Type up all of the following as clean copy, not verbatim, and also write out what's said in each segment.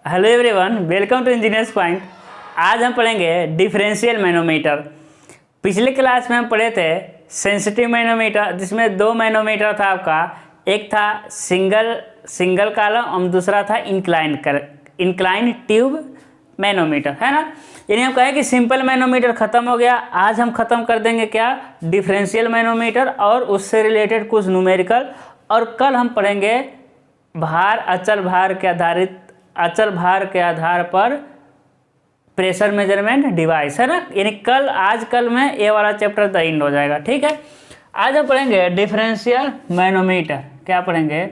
Hello everyone, welcome to engineers point. आज हम पढ़ेंगे डिफरेंशियल मैनोमीटर। पिछले क्लास में हम पढ़े थे सेंसिटिव मैनोमीटर, जिसमें दो मैनोमीटर था आपका। एक था सिंगल कॉलम और दूसरा था इंक्लाइन ट्यूब मैनोमीटर, है ना। यानी हम कहें कि सिंपल मैनोमीटर ख़त्म हो गया। आज हम ख़त्म कर देंगे क्या, डिफरेंशियल मैनोमीटर और उससे रिलेटेड कुछ न्यूमेरिकल। और कल हम पढ़ेंगे अचल भार के आधार पर प्रेशर मेजरमेंट डिवाइस, है ना। यानी कल में ये वाला चैप्टर द एंड हो जाएगा, ठीक है। आज हम पढ़ेंगे डिफरेंशियल मैनोमीटर। क्या पढ़ेंगे?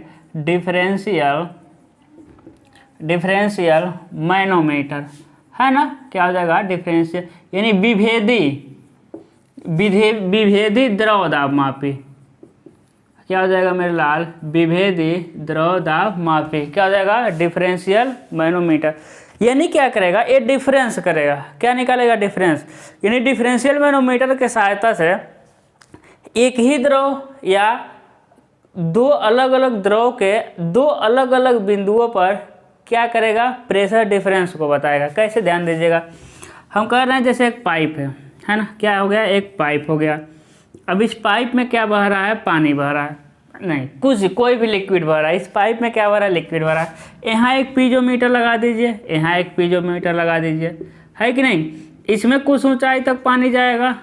डिफरेंशियल मैनोमीटर, है ना। क्या हो जाएगा? डिफरेंशियल यानी विभेदी द्रव दाब मापी। क्या हो जाएगा मेरे लाल? विभेदी द्रव दाब मापी। क्या हो जाएगा? Differential manometer. यानी क्या करेगा? ये डिफरेंस करेगा। क्या निकालेगा? डिफरेंस। यानी डिफरेंशियल मैनोमीटर के सहायता से एक ही द्रव या दो अलग अलग द्रव के दो अलग अलग बिंदुओं पर क्या करेगा? प्रेशर डिफरेंस को बताएगा। कैसे? ध्यान दीजिएगा। हम कह रहे हैं जैसे एक पाइप है ना। क्या हो गया? एक पाइप हो गया। अब इस पाइप में क्या बह रहा है? पानी बह रहा है, नहीं कोई भी लिक्विड बह रहा है। इस पाइप में क्या बह रहा है? लिक्विड बह रहा है। यहाँ एक पीजोमीटर लगा दीजिए, यहाँ एक पीजोमीटर लगा दीजिए, है कि नहीं। इसमें कुछ ऊंचाई तक पानी जाएगा,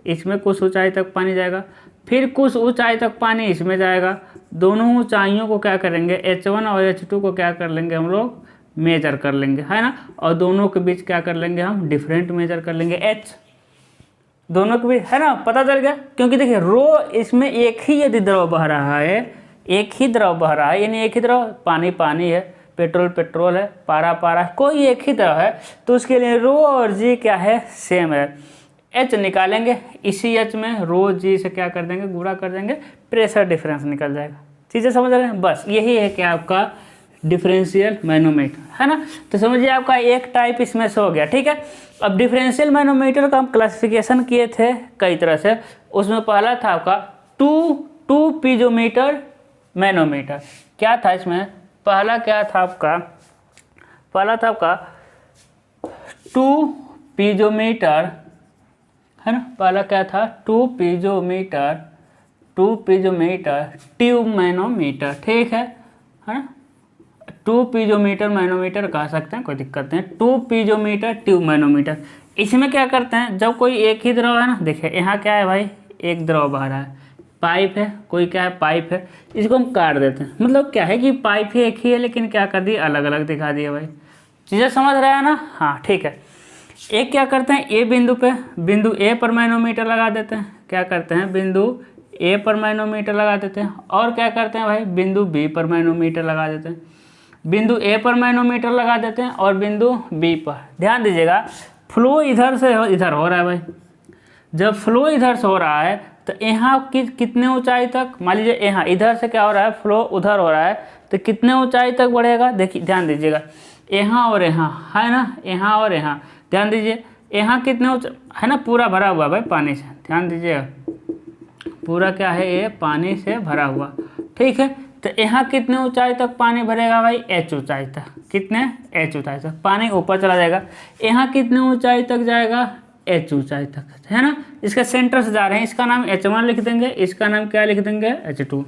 इसमें कुछ ऊंचाई तक पानी जाएगा, फिर कुछ ऊंचाई तक पानी इसमें जाएगा। दोनों ऊंचाइयों को क्या करेंगे? H1 और H2 को क्या कर लेंगे हम लोग? मेजर कर लेंगे, है ना। और दोनों के बीच क्या कर लेंगे हम? डिफरेंट मेजर कर लेंगे, H दोनों के बीच, है ना। पता चल गया। क्योंकि देखिए रो इसमें एक ही यदि द्रव बह रहा है, एक ही द्रव बह रहा है, यानी एक ही द्रव, पानी है, पेट्रोल है, पारा कोई एक ही द्रव है, तो उसके लिए रो और जी क्या है? सेम है। H निकालेंगे, इसी H में रो जी से क्या कर देंगे? गुणा कर देंगे, प्रेशर डिफरेंस निकल जाएगा। चीज़ें समझ रहे हैं? बस यही है कि आपका डिफरेंशियल मैनोमीटर, है ना। तो समझिए आपका एक टाइप इसमें से हो गया, ठीक है। अब डिफरेंशियल मैनोमीटर का हम क्लासिफिकेशन किए थे कई तरह से। उसमें पहला था आपका टू पीजोमीटर मैनोमीटर। क्या था इसमें? पहला क्या था आपका? पहला था आपका टू पीजोमीटर, है ना। पहला क्या था? टू पीजोमीटर ट्यूब मैनोमीटर, ठीक है ना। टू पीजोमीटर मैनोमीटर कह सकते हैं, कोई दिक्कत नहीं। Two piezometer tube manometer. इसमें क्या करते हैं? जब कोई एक ही द्रव है ना, देखिए यहाँ क्या है भाई? एक द्रव बह रहा है, पाइप है, कोई क्या है? पाइप है। इसको हम काट देते हैं। मतलब क्या है कि पाइप ही एक ही है, लेकिन क्या कर दिए? अलग अलग दिखा दिए भाई। चीज़ें समझ रहे हैं ना? हाँ, ठीक है। एक क्या करते हैं? ए बिंदु ए पर मैनोमीटर लगा देते हैं। क्या करते हैं? बिंदु ए पर मैनोमीटर लगा देते हैं। और क्या करते हैं भाई? बिंदु बी पर मैनोमीटर लगा देते हैं। बिंदु ए पर मैनोमीटर लगा देते हैं और बिंदु बी पर। ध्यान दीजिएगा, फ्लो इधर से इधर हो रहा है भाई। जब फ्लो इधर से हो रहा है तो यहाँ कितने ऊंचाई तक? मान लीजिए यहाँ इधर से क्या हो रहा है? फ्लो उधर हो रहा है, तो कितने ऊंचाई तक बढ़ेगा? देखिए, ध्यान दीजिएगा, यहाँ और यहाँ, है ना, यहाँ और यहाँ। ध्यान दीजिए, यहाँ कितने ऊंचाई है ना, पूरा भरा हुआ भाई पानी से। ध्यान दीजिएगा, पूरा क्या है? ये पानी से भरा हुआ, ठीक है। तो यहाँ कितने ऊंचाई तक पानी भरेगा भाई? H ऊंचाई तक। कितने? H ऊंचाई तक पानी ऊपर चला जाएगा। यहाँ कितने ऊंचाई तक जाएगा? H ऊंचाई तक, है ना। इसके सेंटर से जा रहे हैं, इसका नाम H1 लिख देंगे, इसका नाम क्या लिख देंगे? H2।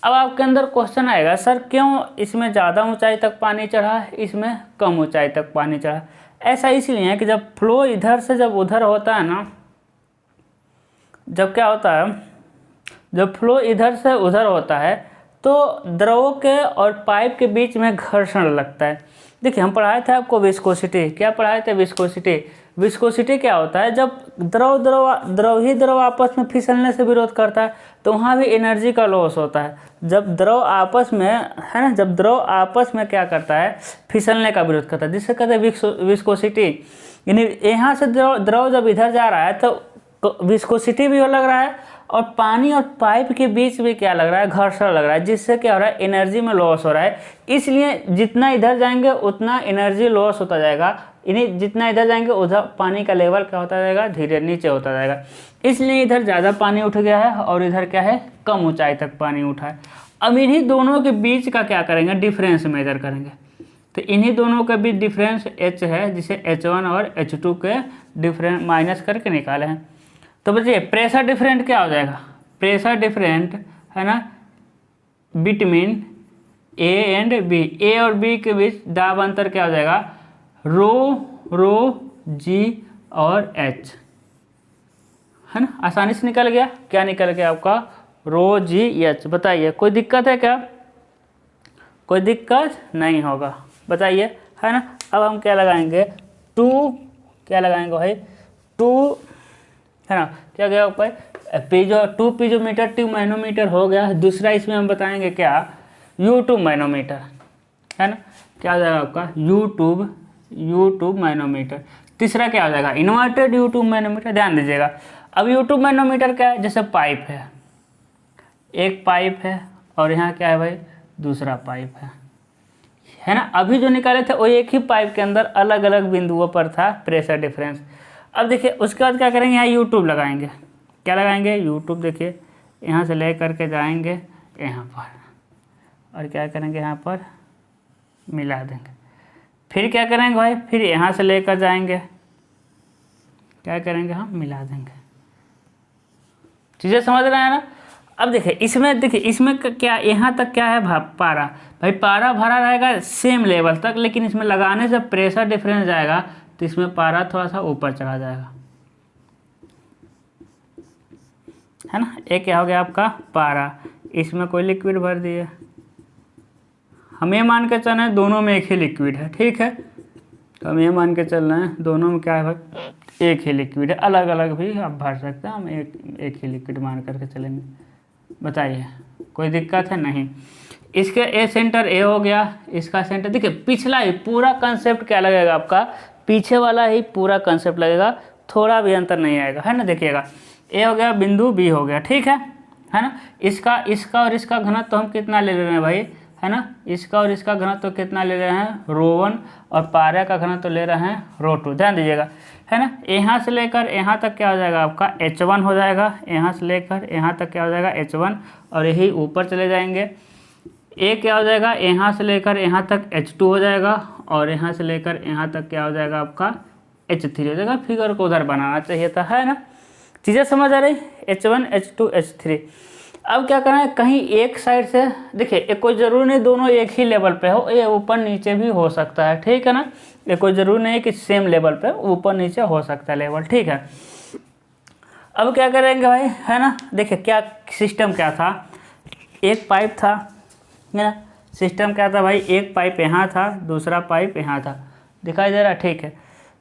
अब आपके अंदर क्वेश्चन आएगा, सर क्यों इसमें ज़्यादा ऊंचाई तक पानी चढ़ा, इसमें कम ऊंचाई तक पानी चढ़ा? ऐसा इसलिए है कि जब फ्लो इधर से जब उधर होता है ना, जब क्या होता है, जब फ्लो इधर से उधर होता है तो द्रवों के और पाइप के बीच में घर्षण लगता है। देखिए, हम पढ़ाए थे आपको विस्कोसिटी। क्या पढ़ाए थे? विस्कोसिटी क्या होता है? जब द्रव आपस में फिसलने से विरोध करता है तो वहाँ भी एनर्जी का लॉस होता है। जब द्रव आपस में, है ना, जब द्रव आपस में क्या करता है? फिसलने का विरोध करता है, जिससे कहते हैं विस्कोसिटी। यानी यहाँ से द्रव जब इधर जा रहा है तो विस्कोसिटी भी लग रहा है, और पानी और पाइप के बीच में क्या लग रहा है? घर्षण लग रहा है, जिससे क्या हो रहा है? एनर्जी में लॉस हो रहा है। इसलिए जितना इधर जाएंगे उतना एनर्जी लॉस होता जाएगा। यानी जितना इधर जाएंगे उधर पानी का लेवल क्या होता जाएगा? धीरे नीचे होता जाएगा। इसलिए इधर ज़्यादा पानी उठ गया है और इधर क्या है? कम ऊंचाई तक पानी उठा है। अब इन्हीं दोनों के बीच का क्या करेंगे? डिफरेंस मेजर करेंगे। तो इन्हीं दोनों के बीच डिफरेंस H है, जिसे H1 और H2 के डिफरेंस माइनस करके निकाले हैं। तो बच्चे प्रेशर डिफरेंट क्या हो जाएगा, प्रेशर डिफरेंट है ना between A and B, A और B के बीच दाब अंतर क्या हो जाएगा, रो G और H, है ना। आसानी से निकल गया, क्या निकल गया आपका, रो G H। बताइए कोई दिक्कत है क्या, कोई दिक्कत नहीं होगा, बताइए, है ना। अब हम क्या लगाएंगे, क्या लगाएंगे भाई, 2 है ना, क्या गया ऊपर पीजो 2 पीजोमीटर ट्यूब मैनोमीटर हो गया। दूसरा इसमें हम बताएंगे क्या, U2 मैनोमीटर, है ना, क्या हो जाएगा आपका U2 मैनोमीटर। तीसरा क्या हो जाएगा, इन्वर्टेड U2 मैनोमीटर। ध्यान दीजिएगा, अब U2 मैनोमीटर क्या है, जैसे पाइप है, एक पाइप है और यहाँ क्या है भाई, दूसरा पाइप है ना। अभी जो निकाले थे वो एक ही पाइप के अंदर अलग अलग बिंदुओं पर था प्रेशर डिफरेंस। अब देखिए उसके बाद क्या करेंगे, यहाँ U2 लगाएंगे, क्या लगाएंगे, U2। देखिए यहाँ से ले करके जाएंगे यहाँ पर और क्या करेंगे, यहाँ पर मिला देंगे। फिर क्या करेंगे भाई, फिर यहाँ से लेकर जाएंगे, क्या करेंगे, हम मिला देंगे। चीज़ें समझ रहे हैं ना। अब देखिए इसमें क्या, यहाँ तक क्या है पारा, भाई पारा भरा रहेगा सेम लेवल तक, लेकिन इसमें लगाने से प्रेशर डिफरेंस जाएगा तो इसमें पारा थोड़ा सा ऊपर चला जाएगा, है ना। एक क्या हो गया आपका पारा, इसमें कोई लिक्विड भर दिए, हम ये मान के चल रहे हैं दोनों में एक ही लिक्विड है, ठीक है। तो हम ये मान के चल रहे हैं दोनों में क्या है भाई, एक ही लिक्विड है, अलग अलग भी आप भर सकते हैं, हम एक ही लिक्विड मान करके चलेंगे। बताइए कोई दिक्कत है नहीं। इसके ए सेंटर ए हो गया, इसका सेंटर, देखिए पिछला ही पूरा कंसेप्ट क्या लगेगा आपका, पीछे वाला ही पूरा कंसेप्ट लगेगा, थोड़ा भी अंतर नहीं आएगा, है ना। देखिएगा ए हो गया, बिंदु बी हो गया, ठीक है ना। इसका और इसका घनत्व तो हम कितना ले रहे हैं भाई, है ना, इसका और इसका घनत्व तो कितना ले रहे हैं, ρ1, और पारा का घनत्व तो ले रहे हैं ρ2। ध्यान दीजिएगा, है ना। यहाँ से लेकर यहाँ तक क्या हो जाएगा आपका H1 हो जाएगा, यहाँ से लेकर यहाँ तक क्या हो जाएगा H1, और यही ऊपर चले जाएंगे। ए क्या हो जाएगा, यहाँ से लेकर यहाँ तक H2 हो जाएगा, और यहाँ से लेकर यहाँ तक क्या हो जाएगा आपका H3 हो जाएगा। फिगर को उधर बनाना चाहिए था, है ना। चीज़ें समझ आ रही, H1 H2 H3। अब क्या करना है, कहीं एक साइड से, देखिए कोई ज़रूरी नहीं दोनों एक ही लेवल पे हो, ये ऊपर नीचे भी हो सकता है, ठीक है ना। ये कोई ज़रूरी नहीं है कि सेम लेवल पे, ऊपर नीचे हो सकता है लेवल, ठीक है। अब क्या करेंगे भाई, है ना, देखिए क्या सिस्टम क्या था, एक पाइप था, है ना। सिस्टम क्या था भाई, एक पाइप यहाँ था, दूसरा पाइप यहाँ था, दिखाई दे रहा, ठीक है।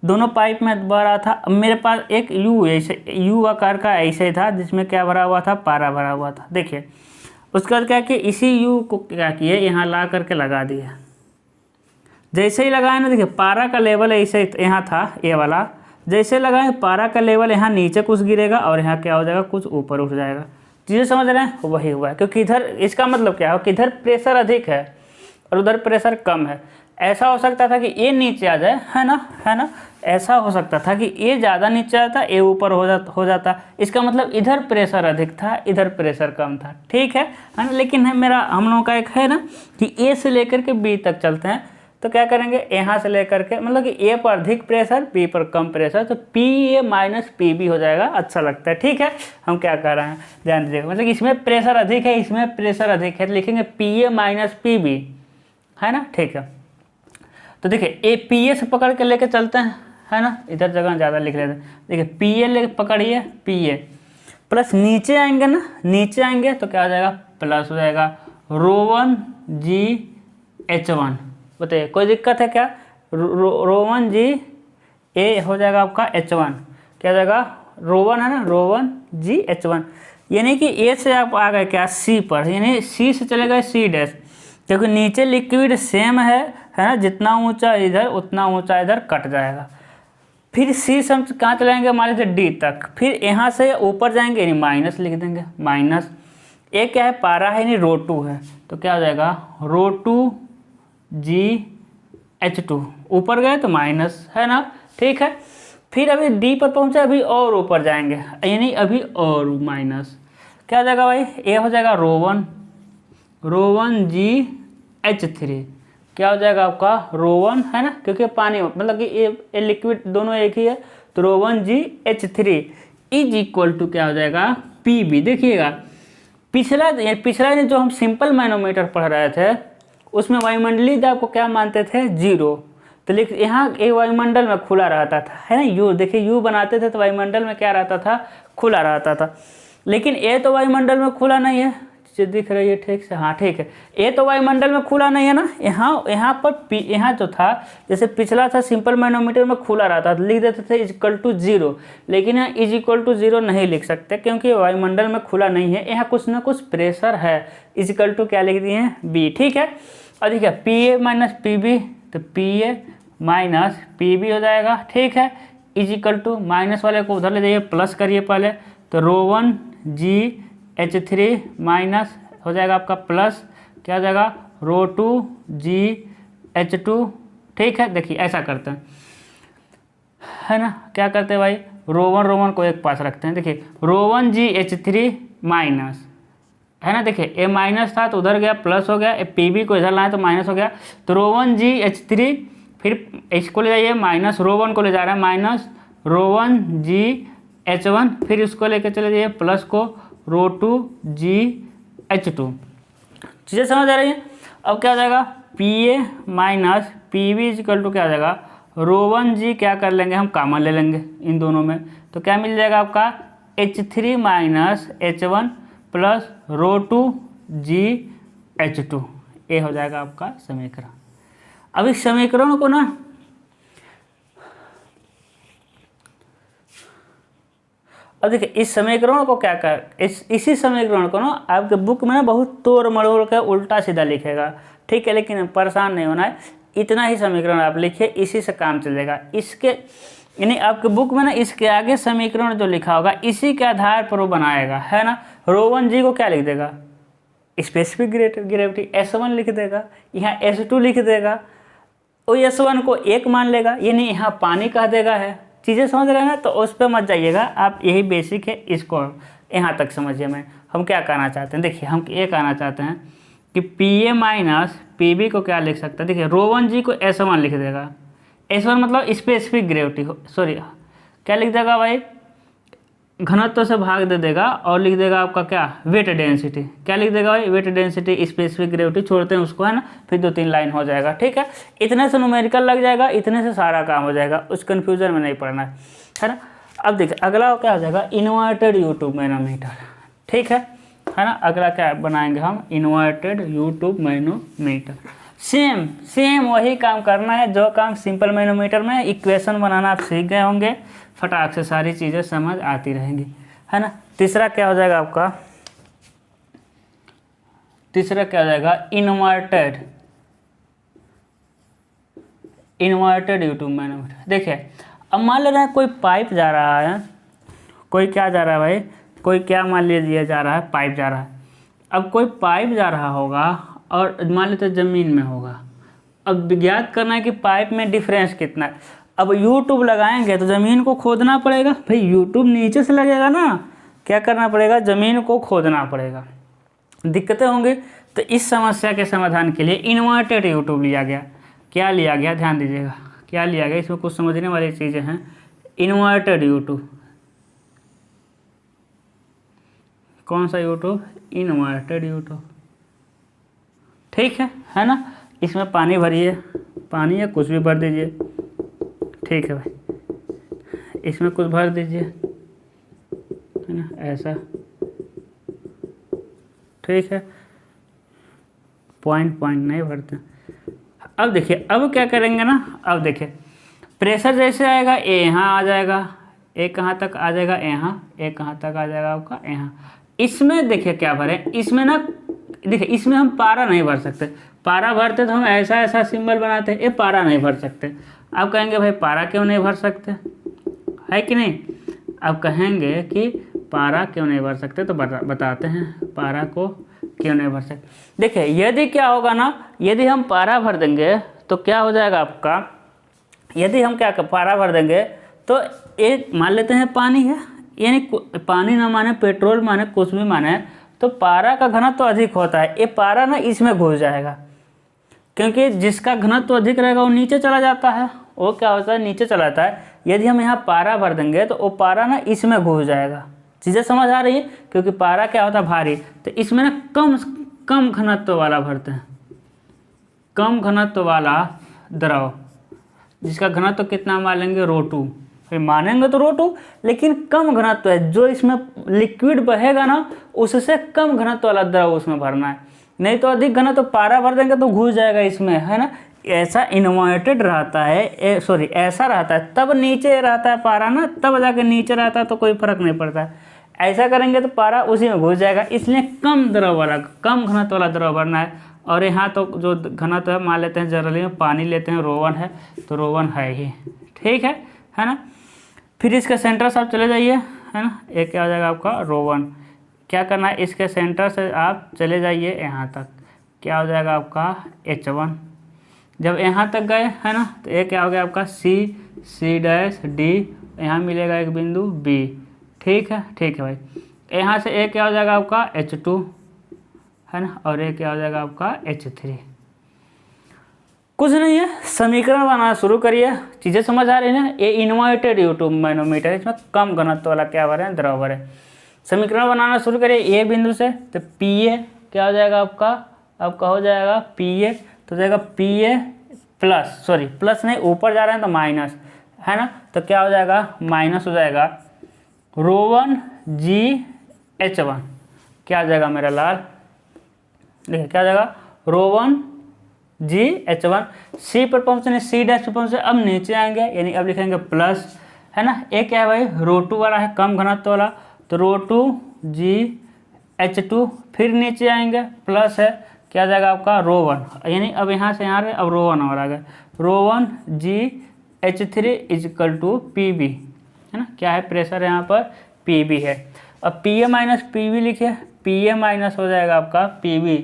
दोनों पाइप में बह रहा था। अब मेरे पास एक यू आकार का ऐसे ही था, जिसमें क्या भरा हुआ था, पारा भरा हुआ था। देखिए उसके बाद क्या कि इसी यू को क्या किए, यहाँ ला करके लगा दिए। जैसे ही लगाए ना, देखिए पारा का लेवल ऐसे यहाँ था, ये वाला, जैसे लगाए पारा का लेवल यहाँ नीचे कुछ गिरेगा और यहाँ क्या हो जाएगा, कुछ ऊपर उठ जाएगा। चीज़ें समझ रहे हैं, वही हुआ है। क्योंकि इधर इसका मतलब क्या हो कि इधर प्रेशर अधिक है और उधर प्रेशर कम है। ऐसा हो सकता था कि ये नीचे आ जाए, है ना, ऐसा हो सकता था कि ये ज़्यादा नीचे आता, ये ऊपर हो जाता। इसका मतलब इधर प्रेशर अधिक था, इधर प्रेशर कम था, ठीक है ना। लेकिन हम लोगों का एक है ना कि ए से लेकर के बी तक चलते हैं, तो क्या करेंगे, यहाँ से लेकर के मतलब कि ए पर अधिक प्रेशर, बी पर कम प्रेशर, तो P A minus P B हो जाएगा। अच्छा लगता है, ठीक है। हम क्या कर रहे हैं, ध्यान दीजिएगा, मतलब इसमें प्रेशर अधिक है, इसमें प्रेशर अधिक है, तो लिखेंगे P A minus P B, है ना, ठीक है। तो देखिए ए पी ए से पकड़ के लेके चलते हैं, है ना, इधर जगह ज़्यादा लिख लेते हैं। देखिए पी ए ले पकड़िए, पी ए प्लस नीचे आएंगे ना, नीचे आएंगे तो क्या हो जाएगा, प्लस हो जाएगा ρ1 G H1। बताइए कोई दिक्कत है क्या, ρ1 G ए हो जाएगा आपका H1, क्या हो जाएगा, ρ1 है ना, ρ1 G H1। यानी कि ए से आप आ गए क्या, सी पर, यानी सी से चले गए सी डैश, क्योंकि नीचे लिक्विड सेम है ना, जितना ऊंचा इधर उतना ऊंचा इधर कट जाएगा। फिर सी से हम कहाँ चलाएंगे, मान लीजिए डी तक, फिर यहाँ से ऊपर जाएंगे यानी माइनस लिख देंगे, माइनस। ए क्या है, पारा है यानी ρ2 है, तो क्या हो जाएगा, ρ2 G H2। ऊपर गए तो माइनस, है ना, ठीक है। फिर अभी डी पर पहुँचे, अभी और ऊपर जाएंगे यानी अभी और माइनस, क्या हो जाएगा भाई, ए हो जाएगा ρ1 G H3, क्या हो जाएगा आपका रो1 है ना, क्योंकि पानी मतलब कि ये लिक्विड दोनों एक ही है, तो रो1GH3 इज इक्वल टू क्या हो जाएगा PB। देखिएगा पिछला जो हम सिंपल मैनोमीटर पढ़ रहे थे उसमें वायुमंडलीय दाब को क्या मानते थे 0, तो लिख यहाँ ये वायुमंडल में खुला रहता था है ना, यू देखिए यू बनाते थे तो वायुमंडल में क्या रहता था खुला रहता था, लेकिन ये तो वायुमंडल में खुला नहीं है, जो दिख रही है ठीक से, हाँ ठीक है, ये तो वायुमंडल में खुला नहीं है ना, यहाँ पर यहाँ जो था जैसे पिछला था सिंपल मैनोमीटर में खुला रहता था, लिख देते थे इक्वल टू 0, लेकिन यहाँ इज इक्वल टू 0 नहीं लिख सकते क्योंकि वायुमंडल में खुला नहीं है, यहाँ कुछ ना कुछ प्रेशर है, इज इक्वल टू क्या लिख दिए हैं B। ठीक है, और देखिए PA माइनस PB, तो PA माइनस PB हो जाएगा। ठीक है, इज इक्वल टू माइनस वाले को उधर ले जाइए, प्लस करिए पहले, तो रो1GH3 माइनस हो जाएगा आपका प्लस क्या हो जाएगा रो2GH2। ठीक है, देखिए ऐसा करते हैं है ना, क्या करते हैं भाई रो1 को एक पास रखते हैं, देखिए रो1GH3 माइनस है ना, देखिए ए माइनस था तो उधर गया प्लस हो गया, ए PB को इधर लाए तो माइनस हो गया, तो रो1GH3 फिर इसको ले जाइए माइनस रो1 को ले जा रहा है माइनस रो1GH1, फिर इसको लेके चले जाइए प्लस को रो2GH2। चीज़ें समझ आ रही हैं। अब क्या हो जाएगा PA minus PB equal to क्या हो जाएगा रो1G, क्या कर लेंगे हम कॉमन ले लेंगे इन दोनों में, तो क्या मिल जाएगा आपका H3 माइनस H1 प्लस रो2GH2, ये हो जाएगा आपका समीकरण। अब इस समीकरण को ना अब देखिए इस समीकरण को क्या कर इसी समीकरण को ना आपके बुक में ना बहुत तोड़ मरोड़ कर उल्टा सीधा लिखेगा, ठीक है, लेकिन परेशान नहीं होना है, इतना ही समीकरण आप लिखिए, इसी से काम चलेगा। इसके यानी आपके बुक में ना इसके आगे समीकरण जो लिखा होगा इसी के आधार पर वो बनाएगा, है ना। रो1G को क्या लिख देगा स्पेसिफिक ग्रेविटी S1 लिख देगा, यहाँ S2 लिख देगा, वो S1 को 1 मान लेगा, यानी यहाँ पानी कह देगा है। चीज़ें समझ रहे हैं ना, तो उस पर मत जाइएगा आप, यही बेसिक है, इसको यहाँ तक समझिए। हम क्या कहना चाहते हैं, देखिए हम ये कहना चाहते हैं कि PA माइनस PB को क्या लिख सकते हैं, देखिए रो1G को S1 लिख देगा, S1 मतलब स्पेसिफिक ग्रेविटी सॉरी क्या लिख देगा भाई घनत्व से भाग दे देगा और लिख देगा आपका क्या वेट डेंसिटी, क्या लिख देगा भाई वेट डेंसिटी स्पेसिफिक ग्रेविटी, छोड़ते हैं उसको है ना, फिर 2-3 लाइन हो जाएगा। ठीक है, इतने से न्यूमेरिकल लग जाएगा, इतने से सारा काम हो जाएगा, उस कन्फ्यूजन में नहीं पड़ना है ना। अब देखिए अगला क्या हो जाएगा इन्वर्टेड U-ट्यूब मैनोमीटर। ठीक है ना, अगला क्या बनाएंगे हम इन्वर्टेड U-ट्यूब मैनोमीटर। सेम वही काम करना है जो काम सिंपल मैनोमीटर में, इक्वेशन बनाना आप सीख गए होंगे, फटाक से सारी चीज़ें समझ आती रहेंगी, है ना। तीसरा क्या हो जाएगा आपका, तीसरा क्या हो जाएगा इन्वर्टेड U-ट्यूब मैनोमीटर। देखिए अब मान ले रहे हैं कोई पाइप जा रहा है, कोई क्या जा रहा है भाई, कोई क्या मान लीजिए जा रहा है पाइप जा रहा है। अब कोई पाइप जा रहा होगा और मान लेते ज़मीन में होगा, अब ज्ञात करना है कि पाइप में डिफरेंस कितना है। अब U-ट्यूब लगाएंगे तो ज़मीन को खोदना पड़ेगा, भाई U-ट्यूब नीचे से लगेगा ना, क्या करना पड़ेगा ज़मीन को खोदना पड़ेगा, दिक्कतें होंगी। तो इस समस्या के समाधान के लिए इन्वर्टेड U-ट्यूब लिया गया। क्या लिया गया ध्यान दीजिएगा, क्या लिया गया, इसमें कुछ समझने वाली चीज़ें हैं। इन्वर्टेड U-ट्यूब, कौन सा U-ट्यूब इन्वर्टेड U-ट्यूब, ठीक है ना। इसमें पानी भरिए, पानी या कुछ भी भर दीजिए, ठीक है भाई, इसमें कुछ भर दीजिए, है ना, ऐसा, ठीक है, पॉइंट नहीं भरते। अब देखिए अब क्या करेंगे ना, अब देखिए प्रेशर जैसे आएगा ए यहाँ आ जाएगा, ए कहाँ तक आ जाएगा यहाँ, ए कहाँ तक आ जाएगा आपका यहाँ। इसमें देखिए क्या भरें, इसमें ना देखिए इसमें हम पारा नहीं भर सकते, पारा भरते तो हम ऐसा सिंबल बनाते, ये पारा नहीं भर सकते। आप कहेंगे भाई पारा क्यों नहीं भर सकते, है कि नहीं, आप कहेंगे कि पारा क्यों नहीं भर सकते, तो बताते हैं पारा को क्यों नहीं भर सकते। देखिए यदि क्या होगा ना, यदि हम पारा भर देंगे तो क्या हो जाएगा आपका, यदि हम क्या पारा भर देंगे तो एक मान लेते हैं पानी है, यानी पानी ना माने पेट्रोल माने कुछ भी माने, तो पारा का घनत्व तो अधिक होता है, ये पारा ना इसमें घुस जाएगा, क्योंकि जिसका घनत्व अधिक रहेगा वो नीचे चला जाता है, वो क्या होता है, नीचे चला जाता है। यदि हम यहाँ पारा भर देंगे तो वो पारा ना इसमें घुस जाएगा। चीज़ें समझ आ रही है, क्योंकि पारा क्या होता है, भारी, तो इसमें ना कम घनत्व वाला भरते हैं, कम घनत्व वाला द्रव, जिसका घनत्व कितना मान लेंगे, ρ2, फिर मानेंगे तो ρ2, लेकिन कम घनत्व है, जो इसमें लिक्विड बहेगा ना उससे कम घनत्व वाला द्रव उसमें भरना है। नहीं तो अधिक घनत्व पारा भर देंगे तो घुस जाएगा इसमें, है ना। ऐसा इन्वर्टेड रहता है, ऐसा रहता है, तब नीचे रहता है पारा ना, तब जाके नीचे रहता है तो कोई फर्क नहीं पड़ता है। ऐसा करेंगे तो पारा उसी में घुस जाएगा, इसलिए कम द्रव वाला, कम घनत्व वाला द्रव भरना है। और यहाँ तो जो घनत्व है मान लेते हैं, जनरली में पानी लेते हैं, ρ1 है, तो ρ1 है ही, ठीक है ना। फिर इसके सेंटर से आप चले जाइए, है ना, एक क्या हो जाएगा आपका ρ1। क्या करना है, इसके सेंटर से आप चले जाइए यहाँ तक, क्या हो जाएगा आपका H1। जब यहाँ तक गए, है ना, तो एक क्या हो गया आपका C', D, यहाँ मिलेगा एक बिंदु B, ठीक है भाई। यहाँ से एक क्या हो जाएगा आपका H2, है ना, और एक क्या हो जाएगा आपका H3। कुछ नहीं है, समीकरण बनाना शुरू करिए। चीज़ें समझ आ रही है ना। ये इन्वर्टेड U2 मैनोमीटर, इसमें कम घनत्व वाला क्या भरे, द्रव भरे। समीकरण बनाना शुरू करिए ए बिंदु से, तो Pa क्या हो जाएगा आपका हो जाएगा Pa, तो हो जाएगा Pa प्लस, प्लस नहीं, ऊपर जा रहे हैं तो माइनस, है ना, तो क्या हो जाएगा, माइनस हो जाएगा ρ1G(H1), क्या हो जाएगा मेरा लाल, देखिए क्या हो जाएगा, ρ1G(H1), C पर पहुँचने, C' पर पहुँचे, अब नीचे आएंगे, यानी अब लिखेंगे प्लस, है ना। एक क्या है भाई, ρ2 वाला है, कम घनत्व वाला, तो ρ2G(H2), फिर नीचे आएंगे, प्लस है, क्या जाएगा आपका ρ1, यानी अब यहाँ से यहाँ अब ρ1 और आ गया, ρ1G(H3) = Pb, है ना, क्या है, प्रेशर यहाँ पर Pb है। अब Pa माइनस Pb लिखिए, Pa माइनस हो जाएगा आपका Pb,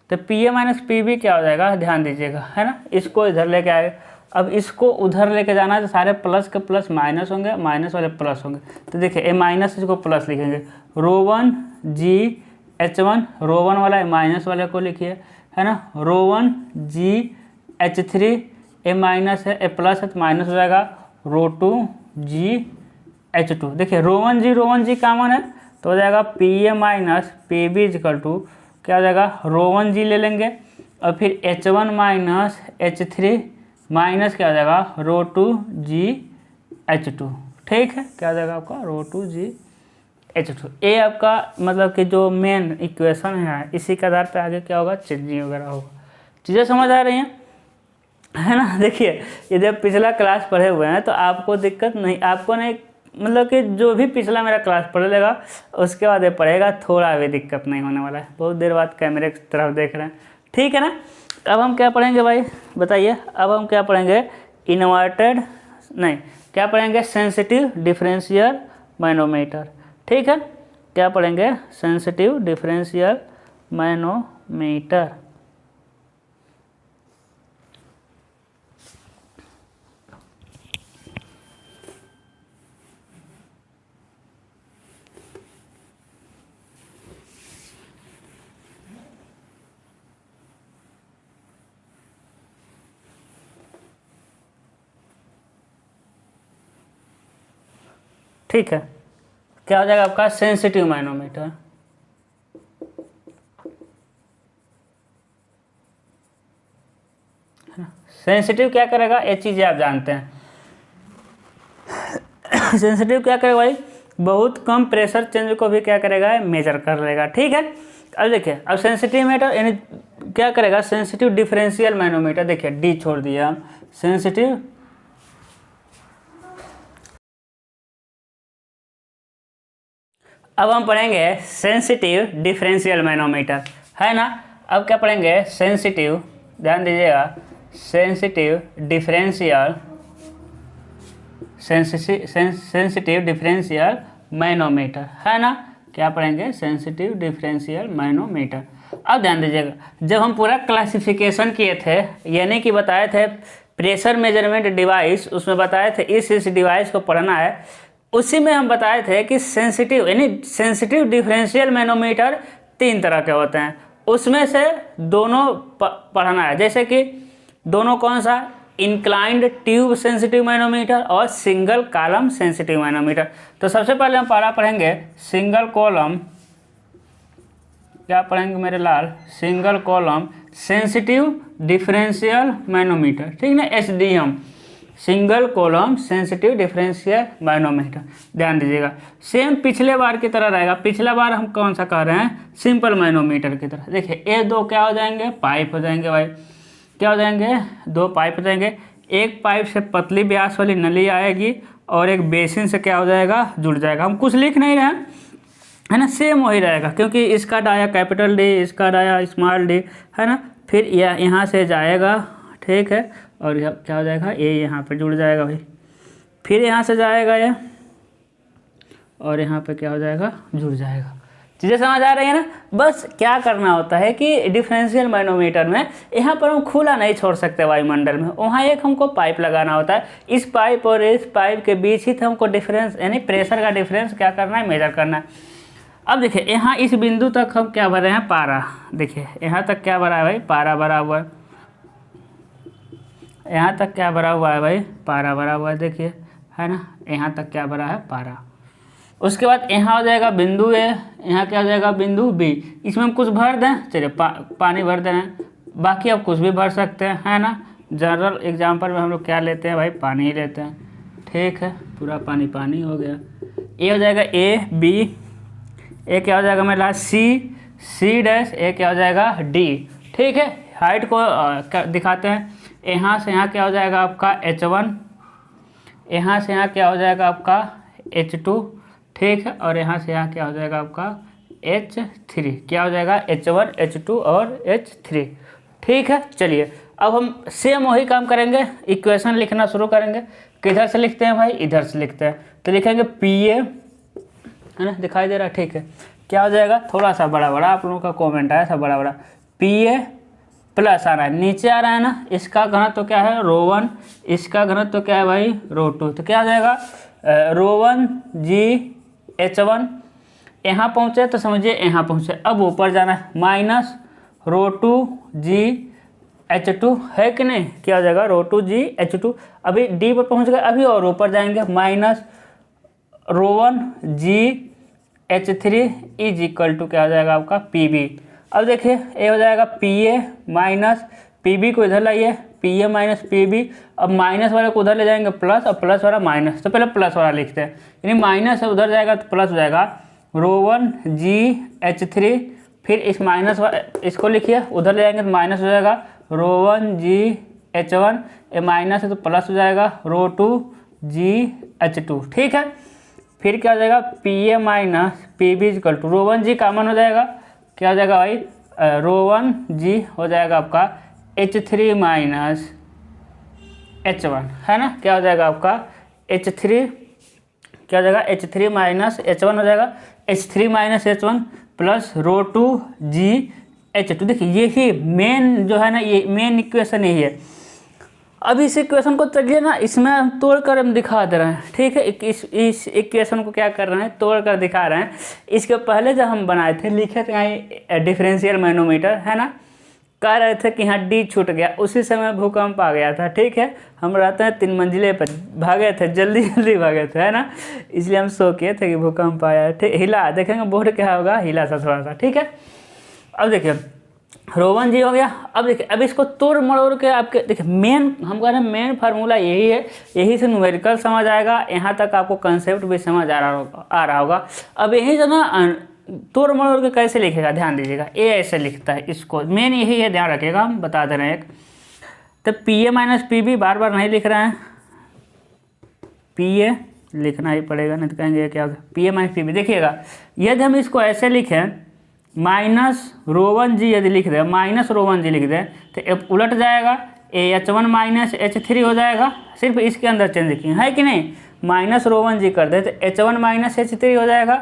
तो Pa माइनस Pb क्या हो जाएगा, ध्यान दीजिएगा, है ना। इसको इधर लेके आए, अब इसको उधर लेके जाना है तो सारे प्लस के प्लस माइनस होंगे, माइनस वाले प्लस होंगे, तो देखिए ए माइनस इसको प्लस लिखेंगे, ρ1G(H1), ρ1 वाला माइनस वाले को लिखिए, है ना, ρ1G(H3), ए माइनस है, ए प्लस है तो माइनस हो जाएगा, ρ2G(H2), देखिए ρ1G कॉमन है तो हो जाएगा Pa माइनस Pb = क्या हो जाएगा, ρ1G ले लेंगे, और फिर H1 माइनस H3 माइनस क्या हो जाएगा, ρ2G(H2), ठीक है, क्या हो जाएगा आपका ρ2G(H2). ये आपका मतलब कि जो मेन इक्वेशन है, इसी के आधार पे आगे क्या होगा, चेंजिंग वगैरह होगा। चीज़ें समझ आ रही हैं, है ना। देखिए ये जब पिछला क्लास पढ़े हुए हैं तो आपको दिक्कत नहीं, आपको नहीं, मतलब कि जो भी पिछला मेरा क्लास पढ़ लेगा उसके बाद ये पढ़ेगा, थोड़ा भी दिक्कत नहीं होने वाला है। बहुत देर बाद कैमरे की तरफ देख रहे हैं, ठीक है ना। अब हम क्या पढ़ेंगे भाई, बताइए, अब हम क्या पढ़ेंगे, इन्वर्टेड नहीं, क्या पढ़ेंगे, सेंसिटिव डिफरेंशियल मैनोमीटर, ठीक है। क्या पढ़ेंगे, सेंसिटिव डिफरेंशियल मैनोमीटर। ठीक है, क्या हो जाएगा आपका, सेंसिटिव मैनोमीटर। सेंसिटिव क्या करेगा, ये चीज़ें आप जानते हैं। सेंसिटिव क्या करेगा भाई, बहुत कम प्रेशर चेंज को भी क्या करेगा, मेजर कर लेगा, ठीक है। अब देखिए, अब सेंसिटिव मीटर यानी क्या करेगा, सेंसिटिव डिफरेंशियल मैनोमीटर, देखिए डी छोड़ दिया हम, सेंसिटिव अब हम पढ़ेंगे सेंसिटिव डिफरेंशियल मैनोमीटर, है ना। अब क्या पढ़ेंगे, सेंसिटिव, ध्यान दीजिएगा, सेंसिटिव डिफरेंशियल मैनोमीटर, है ना। क्या पढ़ेंगे, सेंसिटिव डिफरेंशियल मैनोमीटर। अब ध्यान दीजिएगा, जब हम पूरा क्लासिफिकेशन किए थे, यानी कि बताए थे प्रेशर मेजरमेंट डिवाइस, उसमें बताए थे इस डिवाइस को पढ़ना है, उसी में हम बताए थे कि सेंसिटिव यानी सेंसिटिव डिफरेंशियल मैनोमीटर 3 तरह के होते हैं। उसमें से दोनों पढ़ना है, जैसे कि दोनों कौन सा, इंक्लाइंड ट्यूब सेंसिटिव मैनोमीटर और सिंगल कॉलम सेंसिटिव मैनोमीटर। तो सबसे पहले हम पढ़ेंगे सिंगल कॉलम, क्या पढ़ेंगे मेरे लाल, single column sensitive differential manometer, ठीक ना, SDM, single column sensitive differential manometer. ध्यान दीजिएगा, सेम पिछले बार की तरह रहेगा। पिछला बार हम कौन सा कर रहे हैं, सिंपल मैनोमीटर की तरह। देखिए ये दो क्या हो जाएंगे, पाइप हो जाएंगे भाई, क्या हो जाएंगे, दो पाइप हो जाएंगे। एक पाइप से पतली व्यास वाली नली आएगी और एक बेसिन से क्या हो जाएगा, जुड़ जाएगा। हम कुछ लिख नहीं रहे हैं, है ना, सेम वही रहेगा, क्योंकि इसका डाया कैपिटल डी, इसका डाया स्मॉल डी, है ना। फिर यहाँ से जाएगा, ठीक है, और यह क्या हो जाएगा, ये यहाँ पे जुड़ जाएगा भाई। फिर यहाँ से जाएगा ये, और यहाँ पे क्या हो जाएगा, जुड़ जाएगा। चीज़ें समझ आ रही है ना। बस क्या करना होता है कि डिफरेंशियल मैनोमीटर में यहाँ पर हम खुला नहीं छोड़ सकते वायुमंडल में, वहाँ एक हमको पाइप लगाना होता है। इस पाइप और इस पाइप के बीच ही हमको डिफरेंस यानी प्रेशर का डिफरेंस क्या करना है, मेजर करना है। अब देखिए यहाँ इस बिंदु तक हम क्या भर रहे हैं, पारा। देखिए यहाँ तक क्या भरा है भाई, पारा भरा हुआ है। यहाँ तक क्या भरा हुआ है भाई, पारा भरा हुआ है, देखिए, है ना। यहाँ तक क्या भरा है, पारा। उसके बाद यहाँ हो जाएगा बिंदु ए, यहाँ क्या हो जाएगा, बिंदु बी। इसमें हम कुछ भर दें, चलिए पानी भर दे रहे हैं, बाकी आप कुछ भी भर सकते हैं, है ना। जनरल एग्जाम्पल में हम लोग क्या लेते हैं भाई, पानी ही लेते हैं, ठीक है। पूरा पानी पानी हो गया। ए हो जाएगा ए बी, ए क्या हो जाएगा मेरा सी डैश, ए क्या हो जाएगा डी, ठीक है। हाइट को दिखाते हैं, यहाँ से यहाँ क्या हो जाएगा आपका H1, यहाँ से यहाँ क्या हो जाएगा आपका H2, ठीक है, और यहाँ से यहाँ क्या हो जाएगा आपका H3, क्या हो जाएगा H1 H2 और H3, ठीक है। चलिए अब हम सेम वही काम करेंगे, इक्वेशन लिखना शुरू करेंगे। किधर से लिखते हैं भाई, इधर से लिखते हैं। तो लिखेंगे PA, है ना, दिखाई दे रहा है, ठीक है। क्या हो जाएगा, थोड़ा सा बड़ा बड़ा, आप लोगों का कमेंट आया था बड़ा बड़ा, PA प्लस आ रहा है, नीचे आ रहा है ना, इसका घनत्व तो क्या है, ρ1, इसका घनत्व तो क्या है भाई, ρ2। तो क्या हो जाएगा, ρ1 g H1, यहाँ पहुँचे तो समझिए यहाँ पहुँचे। अब ऊपर जाना है, माइनस ρ2 g H2, है कि नहीं, क्या हो जाएगा, ρ2 g H2। अभी डी पर पहुँच गए, अभी और ऊपर जाएंगे, minus ρ1 g H3 is equal to क्या हो जाएगा आपका PB। अब देखिए ये हो जाएगा PA माइनस PB को इधर लाइए, PA माइनस PB। अब माइनस वाले को उधर ले जाएंगे प्लस, और प्लस वाला माइनस। तो पहले प्लस वाला लिखते हैं, यानी माइनस है उधर जाएगा तो प्लस हो जाएगा ρ1 g H3। फिर इस माइनस इसको लिखिए, उधर ले जाएंगे तो माइनस हो जाएगा ρ1 g H1, ये माइनस है तो प्लस हो जाएगा ρ2 g H2, ठीक है। फिर क्या हो जाएगा, PA minus PB equal to ρ1 g common हो जाएगा, क्या हो जाएगा भाई, ρ1 g हो जाएगा आपका H3 माइनस H1, है ना। क्या हो जाएगा आपका H3, क्या हो जाएगा H3 माइनस H1 हो जाएगा, H3 minus H1 plus ρ2 g H2। देखिए यही मेन जो है ना, ये मेन इक्वेशन यही है। अब इस इक्वेशन को चलिए ना, इसमें हम तोड़ कर हम दिखा दे रहे हैं, ठीक है। इस इक्वेशन को क्या कर रहे हैं, तोड़ कर दिखा रहे हैं। इसके पहले जब हम बनाए थे, लिखे थे यहाँ डिफरेंशियल मैनोमीटर, है ना, कह रहे थे कि यहाँ डी छूट गया, उसी समय भूकंप आ गया था, ठीक है। हम रहते हैं 3 मंजिले पर, भागे थे, जल्दी जल्दी भागे थे, है ना, इसलिए हम सो किए थे कि भूकंप आया, ठीक। हिला, देखेंगे बोर्ड क्या होगा, हिला सा थोड़ा सा, ठीक है। अब देखिए ρ1 g हो गया। अब देखिए, अब इसको तोड़ मड़ोड़ के आपके देखिए मेन, हम कह रहे हैं मेन फार्मूला यही है, यही से न्यूमेरिकल समझ आएगा, यहाँ तक आपको कंसेप्ट भी समझ आ रहा होगा। अब यही जो ना तोड़ मड़ोड़ के कैसे लिखेगा, ध्यान दीजिएगा, ए ऐसे लिखता है, इसको मेन यही है, ध्यान रखिएगा, हम बता दे रहे हैं एक। तो PA माइनस PB बार बार नहीं लिख रहे हैं, PA लिखना ही पड़ेगा, नहीं तो कहेंगे क्या होगा, PA माइनस PB। देखिएगा यदि हम इसको ऐसे लिखें, माइनस ρ1 g यदि लिख दें, माइनस ρ1 g लिख दें, तो उलट जाएगा, H1 माइनस H3 हो जाएगा, सिर्फ इसके अंदर चेंज किए, है कि नहीं। माइनस ρ1 g कर दे तो H1 माइनस H3 हो जाएगा,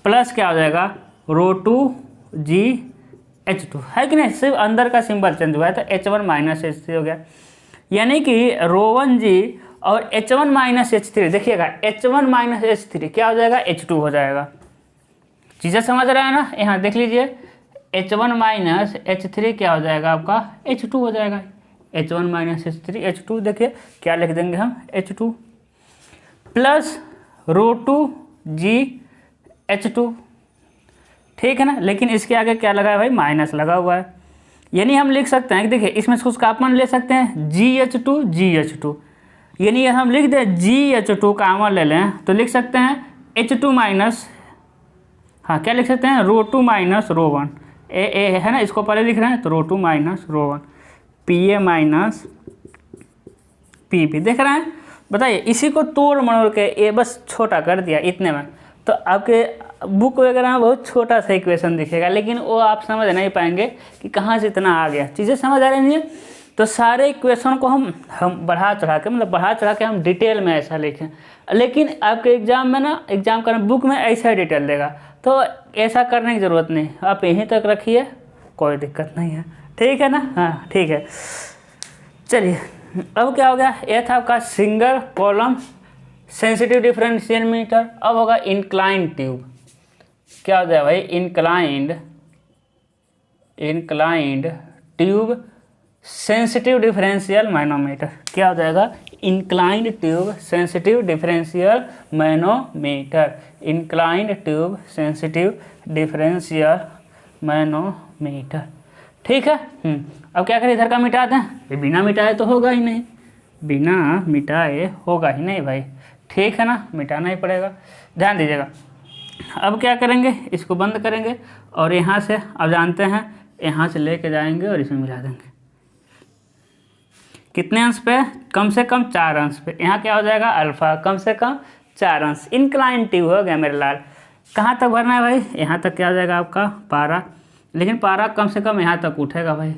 प्लस क्या हो जाएगा, ρ2 g H2, है कि नहीं। सिर्फ अंदर का सिंबल चेंज हुआ है, तो H1 माइनस H3 हो गया। यानी कि ρ1 g और H1 माइनस H3, देखिएगा H1 माइनस H3 क्या हो जाएगा, H2 हो जाएगा। चीज़ें समझ रहे हैं ना, यहाँ देख लीजिए, H1 माइनस H3 क्या हो जाएगा आपका H2 हो जाएगा। H1 माइनस H3 H2, देखिए क्या लिख देंगे हम H2 प्लस ρ2GH2, ठीक है ना। लेकिन इसके आगे क्या लगा है भाई, माइनस लगा हुआ है। यानी हम लिख सकते हैं कि देखिए इसमें से उसका कॉमन ले सकते हैं GH2, यानी हम लिख दें GH2 कॉमन ले लें तो लिख सकते हैं H2 माइनस, हाँ क्या लिख सकते हैं ρ2 माइनस ρ1, ए है ना, इसको पहले लिख रहे हैं तो ρ2 माइनस ρ1 PA माइनस PB, देख रहे हैं। बताइए इसी को तोड़ मरोड़ के ये बस छोटा कर दिया इतने में, तो आपके बुक वगैरह में बहुत छोटा सा इक्वेशन दिखेगा, लेकिन वो आप समझ नहीं पाएंगे कि कहाँ से इतना आ गया, चीज़ें समझ आ रही हैं। तो सारे इक्वेशन को हम बढ़ा चढ़ा के हम डिटेल में ऐसा लिखें, लेकिन आपके एग्जाम में ना, एग्जाम का बुक में ऐसा डिटेल देगा, तो ऐसा करने की ज़रूरत नहीं, आप यहीं तक रखिए, कोई दिक्कत नहीं है, ठीक है ना। हाँ ठीक है, चलिए अब क्या हो गया, ये था आपका single column sensitive differential meter. अब होगा इंक्लाइंड ट्यूब, क्या हो जाएगा भाई, inclined tube sensitive differential manometer, क्या हो जाएगा, inclined tube sensitive differential manometer, inclined tube sensitive differential manometer, ठीक है। अब क्या करें, इधर का मिटाते हैं, बिना मिटाए तो होगा ही नहीं, बिना मिटाए होगा ही नहीं भाई, ठीक है ना, मिटाना ही पड़ेगा, ध्यान दीजिएगा। अब क्या करेंगे, इसको बंद करेंगे और यहाँ से अब जानते हैं, यहाँ से लेके जाएंगे और इसमें मिला देंगे, कितने अंश पे, कम से कम 4 अंश पे। यहाँ क्या हो जाएगा, अल्फ़ा, कम से कम 4 अंश, इंक्लाइन ट्यूब हो गया मेरे लाल। कहाँ तक भरना है भाई, यहाँ तक क्या हो जाएगा आपका पारा, लेकिन पारा कम से कम यहाँ तक उठेगा भाई,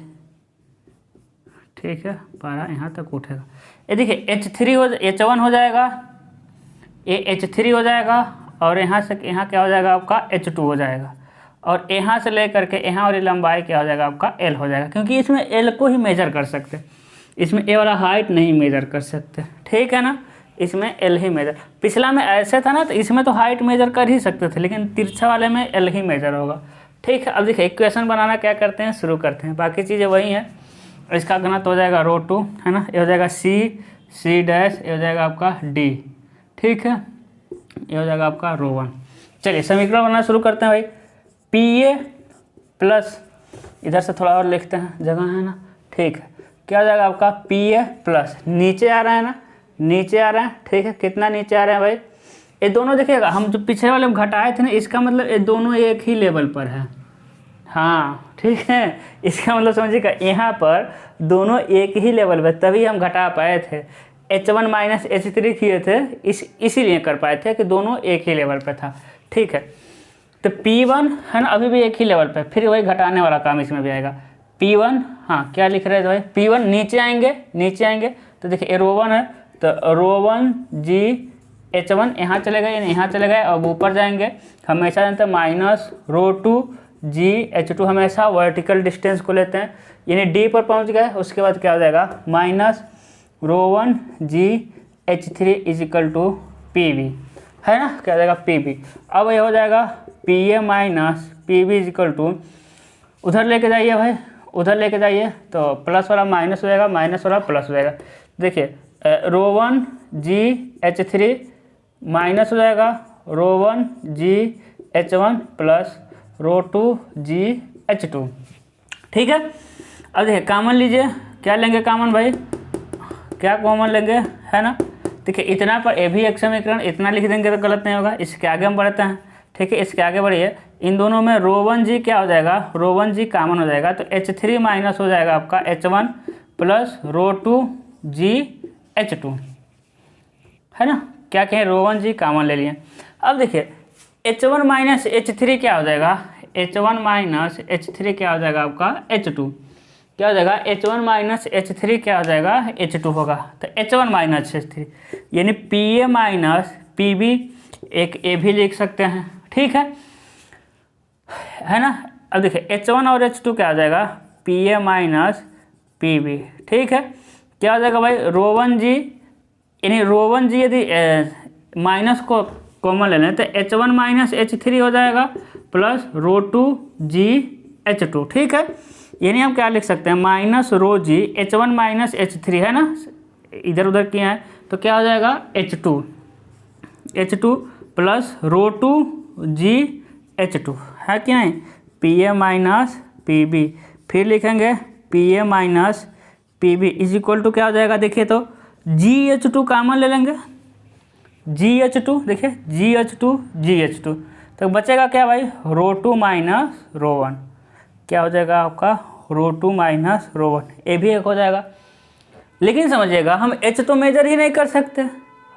ठीक है, पारा यहाँ तक उठेगा। ये देखिए H1 हो जाएगा, ये H3 हो जाएगा, और यहाँ से यहाँ क्या हो जाएगा आपका H2 हो जाएगा, और यहाँ से लेकर के यहाँ और लंबाई क्या हो जाएगा आपका L हो जाएगा, क्योंकि इसमें L को ही मेजर कर सकते, इसमें ए वाला हाइट नहीं मेजर कर सकते, ठीक है ना, इसमें L ही मेजर। पिछला में ऐसे था ना, तो इसमें तो हाइट मेजर कर ही सकते थे, लेकिन तिरछा वाले में L ही मेजर होगा, ठीक है। अब देखिए इक्वेशन बनाना क्या करते हैं, शुरू करते हैं, बाकी चीज़ें वही हैं। इसका घनत्व हो जाएगा ρ2, है ना, ये हो जाएगा C डैश, ये हो जाएगा आपका D, ठीक है, ये हो जाएगा आपका ρ1। चलिए समीकरण बनाना शुरू करते हैं भाई, PA प्लस, इधर से थोड़ा और लिखते हैं, जगह है ना, ठीक है, क्या हो जाएगा आपका PA प्लस, नीचे आ रहा है ना, नीचे आ रहा है, ठीक है, कितना नीचे आ रहा है भाई, ये दोनों देखिएगा, हम जो पिछले वाले में घटाए थे ना, इसका मतलब ये दोनों एक ही लेवल पर है, हाँ ठीक है, इसका मतलब समझिएगा यहाँ पर दोनों एक ही लेवल पर, तभी हम घटा पाए थे, H1 माइनस H3 किए थे, इसीलिए कर पाए थे कि दोनों एक ही लेवल पर था, ठीक है। तो P1 है ना, अभी भी एक ही लेवल पर, फिर वही घटाने वाला काम इसमें भी आएगा, P1, हाँ क्या लिख रहे थे भाई, P1 नीचे आएंगे, तो देखिए ρ1 है, तो ρ1GH1 यहाँ चले गए, यहाँ चले गए, अब ऊपर जाएंगे, हमेशा जानते हैं माइनस ρ2GH2, हमेशा वर्टिकल डिस्टेंस को लेते हैं, यानी D पर पहुँच गए, उसके बाद क्या हो जाएगा, minus ρ1GH3 is equal to PB, है ना, क्या हो जाएगा PB। अब ये हो जाएगा PA minus PB equal to, उधर लेके जाइए भाई, उधर लेके जाइए, तो प्लस वाला माइनस हो जाएगा, माइनस वाला प्लस हो जाएगा, देखिए ρ1GH3 माइनस हो जाएगा ρ1GH1 प्लस ρ2GH2, ठीक है। अब देखिए कॉमन लीजिए, क्या लेंगे कॉमन भाई, क्या कॉमन लेंगे, है ना, देखिए इतना पर ये भी एक समीकरण, इतना लिख देंगे तो गलत नहीं होगा, इसके आगे हम बढ़ते हैं, ठीक है, इसके आगे बढ़िए, इन दोनों में ρ1G क्या हो जाएगा, ρ1G कॉमन हो जाएगा, तो H3 माइनस हो जाएगा आपका H1 प्लस ρ2GH2, है ना, क्या कहें, ρ1G कॉमन ले लिए। अब देखिए H1 माइनस H3 क्या हो जाएगा, H1 माइनस H3 क्या हो जाएगा आपका H2, क्या हो जाएगा, H1 माइनस H3 क्या हो जाएगा, H2 होगा, तो H1 माइनस H3 यानी PA माइनस PB, एक ए भी लिख सकते हैं, ठीक है ना। अब देखिए H1 और H2 क्या हो जाएगा, PA माइनस PB, ठीक है, क्या हो जाएगा भाई, ρ1G, यानी ρ1G यदि माइनस को कॉमन ले लें तो H1 माइनस H3 हो जाएगा प्लस ρ2GH2, H2, ठीक है। यानी हम क्या लिख सकते हैं, माइनस रो जी H1 माइनस H3 है ना, इधर उधर किया है तो क्या हो जाएगा H2 plus row to ji H2 है कि नहीं, PA माइनस PB, फिर लिखेंगे PA minus PB is equal to क्या हो जाएगा, देखिए तो GH2 कॉमन ले लेंगे, GH2 देखिए GH2 तो बचेगा क्या भाई, रो टू माइनस रो वन, क्या हो जाएगा आपका रो टू माइनस रो वन, ये भी एक हो जाएगा। लेकिन समझिएगा हम H तो मेजर ही नहीं कर सकते,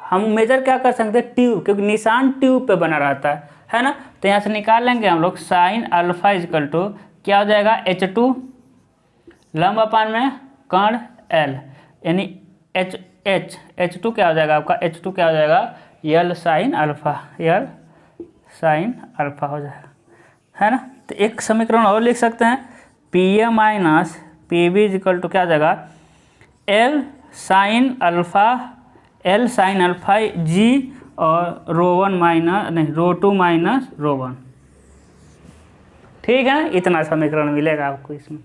हम मेजर क्या कर सकते हैं, ट्यूब, क्योंकि निशान ट्यूब पे बना रहता है ना। तो यहाँ से निकाल लेंगे हम लोग साइन अल्फा इजकल टू क्या हो जाएगा H2 लंब अपान में कर्ण L, यानी H2 क्या हो जाएगा आपका, H2 क्या हो जाएगा L sine alpha, L sine alpha हो जाएगा, है ना। तो एक समीकरण और लिख सकते हैं, PA minus PB equal to क्या हो जाएगा L साइन अल्फा जी और रो वन माइनस नहीं रो टू माइनस रो वन, ठीक है। इतना समीकरण मिलेगा आपको इसमें।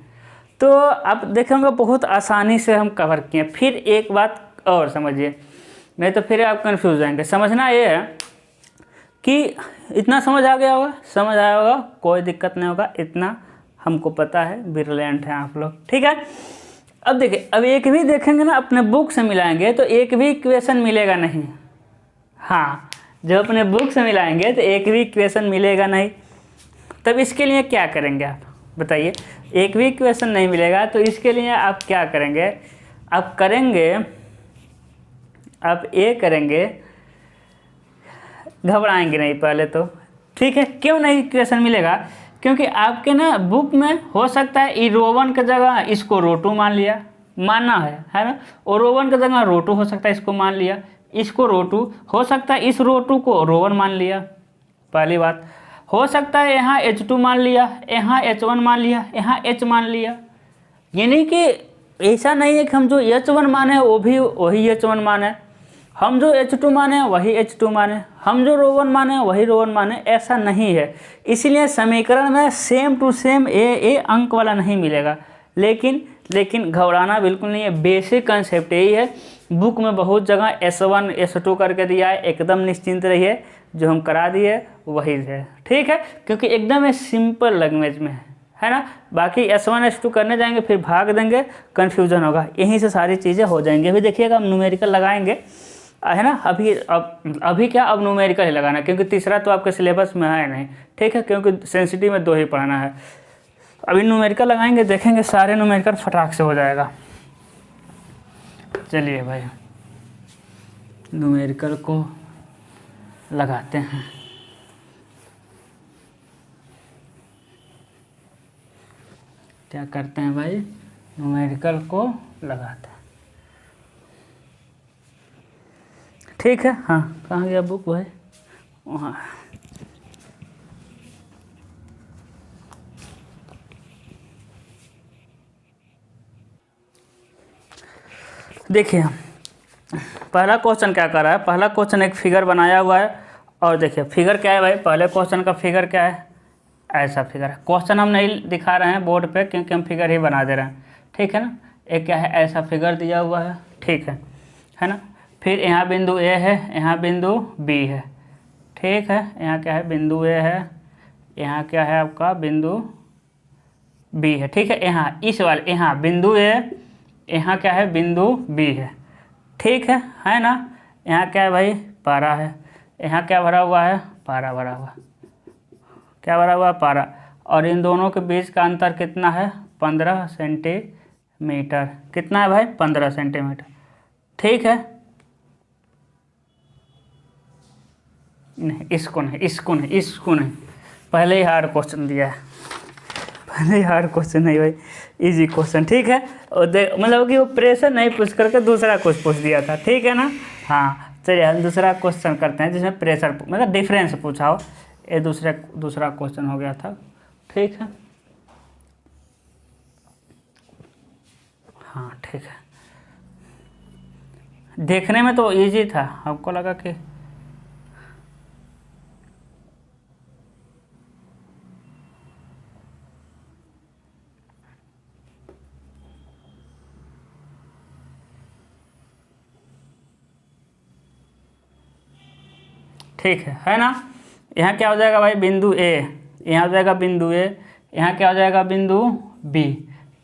तो अब देखेंगे बहुत आसानी से हम कवर किए। फिर एक बात और समझिए, नहीं तो फिर आप कंफ्यूज जाएंगे। समझना ये है कि इतना समझ आ गया होगा, समझ आया होगा, कोई दिक्कत नहीं होगा, इतना हमको पता है, ब्रिलियंट हैं आप लोग, ठीक है। अब देखिए, अब एक भी देखेंगे ना अपने बुक से मिलाएंगे तो एक भी इक्वेशन मिलेगा नहीं, हाँ जब अपने बुक से मिलाएंगे तो एक भी इक्वेशन मिलेगा नहीं। तब इसके लिए क्या करेंगे आप बताइए, एक भी इक्वेशन नहीं मिलेगा तो इसके लिए आप क्या करेंगे, आप ये करेंगे, घबराएंगे नहीं पहले तो, ठीक है। क्यों नहीं इक्वेशन मिलेगा, क्योंकि आपके ना बुक में हो सकता है रो वन की जगह इसको रो टू मानना है ना, और रो वन की जगह रो टू हो सकता है इसको मान लिया, इसको रो टू हो सकता है, इस रो टू को रो वन मान लिया, पहली बात। हो सकता है यहाँ H2 मान लिया, यहाँ H1 मान लिया, यहाँ H मान लिया। यानी कि ऐसा नहीं है कि हम जो H1 माने वो भी वही H1 माने, हम जो H2 माने वही H2 माने, हम जो रो वन माने वही रो वन माने, ऐसा नहीं है। इसलिए समीकरण में सेम टू सेम ए अंक वाला नहीं मिलेगा। लेकिन घबराना बिल्कुल नहीं है, बेसिक कंसेप्ट यही है। बुक में बहुत जगह S1 S2 करके दिया है, एकदम निश्चिंत रहिए, जो हम करा दिए वही है, ठीक है। क्योंकि एकदम सिंपल लैंग्वेज में है ना। बाकी S1 S2 करने जाएंगे फिर भाग देंगे, कन्फ्यूजन होगा, यहीं से सारी चीज़ें हो जाएंगी। अभी देखिएगा हम न्यूमेरिकल लगाएंगे, है ना। अभी क्या, अब न्यूमेरिकल ही लगाना, क्योंकि तीसरा तो आपके सिलेबस में है नहीं, ठीक है, क्योंकि सेंसिटिव में 2 ही पढ़ना है। अभी न्यूमेरिकल लगाएंगे, देखेंगे सारे न्यूमेरिकल फटाक से हो जाएगा। चलिए भाई न्यूमेरिकल को लगाते हैं। क्या करते हैं भाई, न्यूमेरिकल को लगाते हैं, ठीक है। हाँ कहाँ गया बुक भाई, वहाँ। देखिए पहला क्वेश्चन क्या कर रहा है, पहला क्वेश्चन एक फिगर बनाया हुआ है, और देखिए फिगर क्या है भाई, पहले क्वेश्चन का फिगर क्या है, ऐसा फिगर है। क्वेश्चन हम नहीं दिखा रहे हैं बोर्ड पे, क्योंकि हम फिगर ही बना दे रहे हैं, ठीक है ना। एक क्या है, ऐसा फिगर दिया हुआ है, ठीक है ना। फिर यहाँ बिंदु ए है, यहाँ बिंदु बी है, ठीक है। यहाँ क्या है, बिंदु ए है, यहाँ क्या है आपका बिंदु बी है, ठीक है। यहाँ इस वाले, यहाँ बिंदु ए, यहाँ क्या है बिंदु बी है, ठीक है ना। यहाँ क्या है भाई, पारा है, यहाँ क्या भरा हुआ है, पारा भरा हुआ, क्या भरा हुआ है, पारा। और इन दोनों के बीच का अंतर कितना है, 15 सेंटीमीटर। कितना है भाई, 15 सेंटीमीटर, ठीक है। नहीं इसको नहीं, पहले ही हार्ड क्वेश्चन दिया है, पहले ही हार्ड क्वेश्चन नहीं भाई, इजी क्वेश्चन, ठीक है। और मतलब कि वो प्रेशर नहीं पूछ करके दूसरा कुछ पूछ दिया था, ठीक है ना। हाँ चलिए हम दूसरा क्वेश्चन करते हैं जिसमें प्रेशर मतलब डिफरेंस पूछा हो, ये दूसरा क्वेश्चन हो गया था, ठीक है। हाँ ठीक है, देखने में तो इजी था, हमको लगा कि ठीक है ना। यहाँ क्या हो जाएगा भाई, बिंदु ए, यहाँ हो जाएगा बिंदु ए, यहाँ क्या हो जाएगा, बिंदु बी,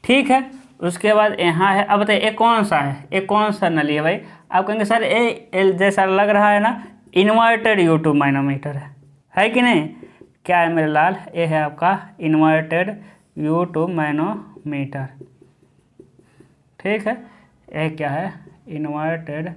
ठीक है। उसके बाद यहाँ है, अब बताइए ये कौन सा है, ये कौन सा नली है भाई। आप कहेंगे सर एल जैसा लग रहा है ना, इन्वर्टेड U2 मैनोमीटर है कि नहीं। क्या है मेरे लाल, ये है आपका इन्वर्टेड U2 मैनोमीटर, ठीक है। ये क्या है, इन्वर्टेड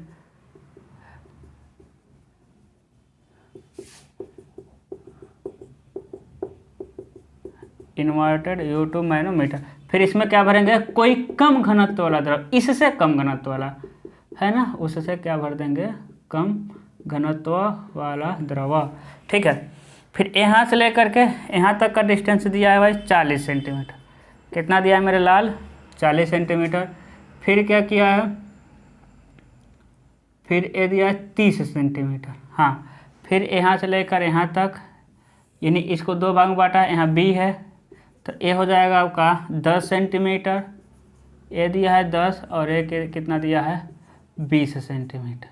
U2 मैनोमीटर। फिर इसमें क्या भरेंगे, कोई कम घनत्व वाला द्रव, इससे कम घनत्व वाला है ना, उससे क्या भर देंगे, कम घनत्व वाला द्रव, ठीक है। फिर यहाँ से लेकर के यहाँ तक का डिस्टेंस दिया है भाई 40 सेंटीमीटर। कितना दिया है मेरे लाल, 40 सेंटीमीटर। फिर क्या किया है, फिर ये दिया है 30 सेंटीमीटर। हाँ, फिर यहाँ से लेकर यहाँ तक, यानी इसको दो भाग में बांटा है, यहाँ बी है तो ये हो जाएगा आपका 10 सेंटीमीटर, ये दिया है 10 और एक कितना दिया है 20 सेंटीमीटर।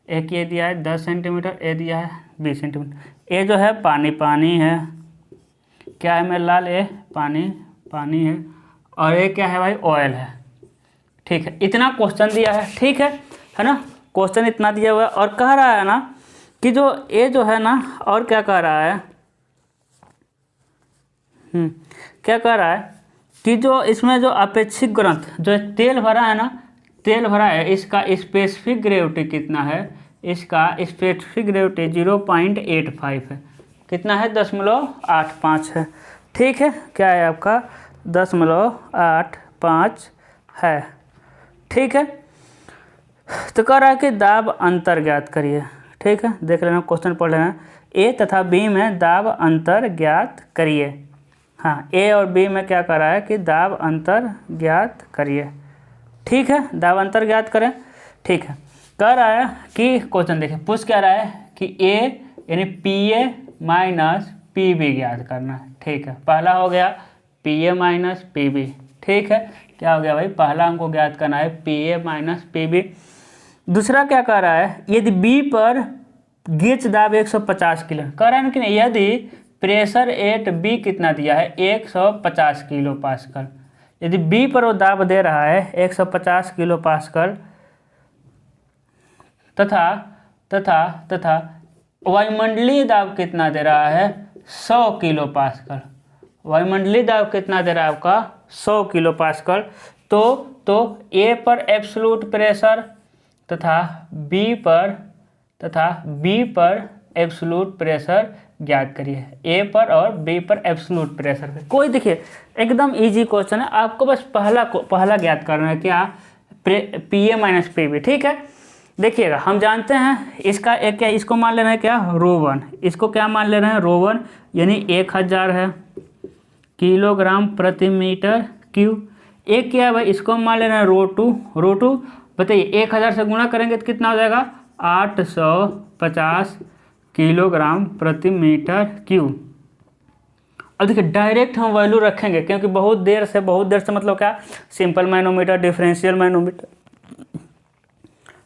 एक ये दिया है 10 सेंटीमीटर, ये दिया है 20 सेंटीमीटर। ये जो है पानी है, क्या है मेरे लाल, ये पानी है, और ये क्या है भाई, ऑयल है, ठीक है। इतना क्वेश्चन दिया है, ठीक है ना। क्वेश्चन इतना दिया हुआ है और कह रहा है ना कि जो ये जो है ना, और क्या कह रहा है, क्या कह रहा है कि जो इसमें जो अपेक्षित ग्रंथ जो तेल भरा है ना, तेल भरा है, इसका स्पेसिफिक ग्रेविटी कितना है, इसका स्पेसिफिक ग्रेविटी 0.85 है। कितना है, 0.85 है, ठीक है। क्या है आपका 0.85 है, ठीक है। तो कह रहा है कि दाब अंतर ज्ञात करिए, ठीक है। देख लेना, क्वेश्चन पढ़ लेना, ए तथा बी में दाब अंतर ज्ञात करिए। हाँ, ए और बी में क्या कर रहा है कि दाब अंतर ज्ञात करिए, ठीक है। दाब अंतर ज्ञात करें, ठीक है। कह रहा है कि क्वेश्चन देखिए, पूछ क्या रहा है कि ए यानी P A minus P B ज्ञात करना है, ठीक है। पहला हो गया P A minus P B, ठीक है। क्या हो गया भाई, पहला हमको ज्ञात करना है P A minus P B. दूसरा क्या कह रहा है, यदि बी पर गेज दाब 150 किलो, कह रहा है ना कि नहीं, यदि प्रेशर एट बी कितना दिया है 150 किलो पास्कल, यदि बी पर वो दाब दे रहा है 150 किलो पास्कल तथा वायुमंडलीय दाब कितना दे रहा है 100 किलो पास्कल। वायुमंडलीय दाब कितना दे रहा है आपका 100 किलो पास्कल। तो ए पर एब्सोल्यूट प्रेशर तथा बी पर एब्सोल्यूट प्रेशर ज्ञात करिए। ए पर और बी पर एब्सोल्यूट प्रेशर। कोई देखिए एकदम इजी क्वेश्चन है, आपको बस पहला ज्ञात करना है, क्या, P A minus P B, ठीक है। देखिएगा, हम जानते हैं इसका एक क्या, इसको मान ले रहे हैं क्या, रो1, इसको क्या मान ले रहे हैं, रो1 यानी 1000 है किलोग्राम प्रति मीटर क्यूब। एक क्या है भाई, इसको मान ले रहे हैं रो2 बताइए 1000 से गुणा करेंगे तो कितना हो जाएगा 850 किलोग्राम प्रति मीटर क्यूब। अब देखिए डायरेक्ट हम वैल्यू रखेंगे, क्योंकि बहुत देर से मतलब क्या, सिंपल मैनोमीटर, डिफरेंशियल मैनोमीटर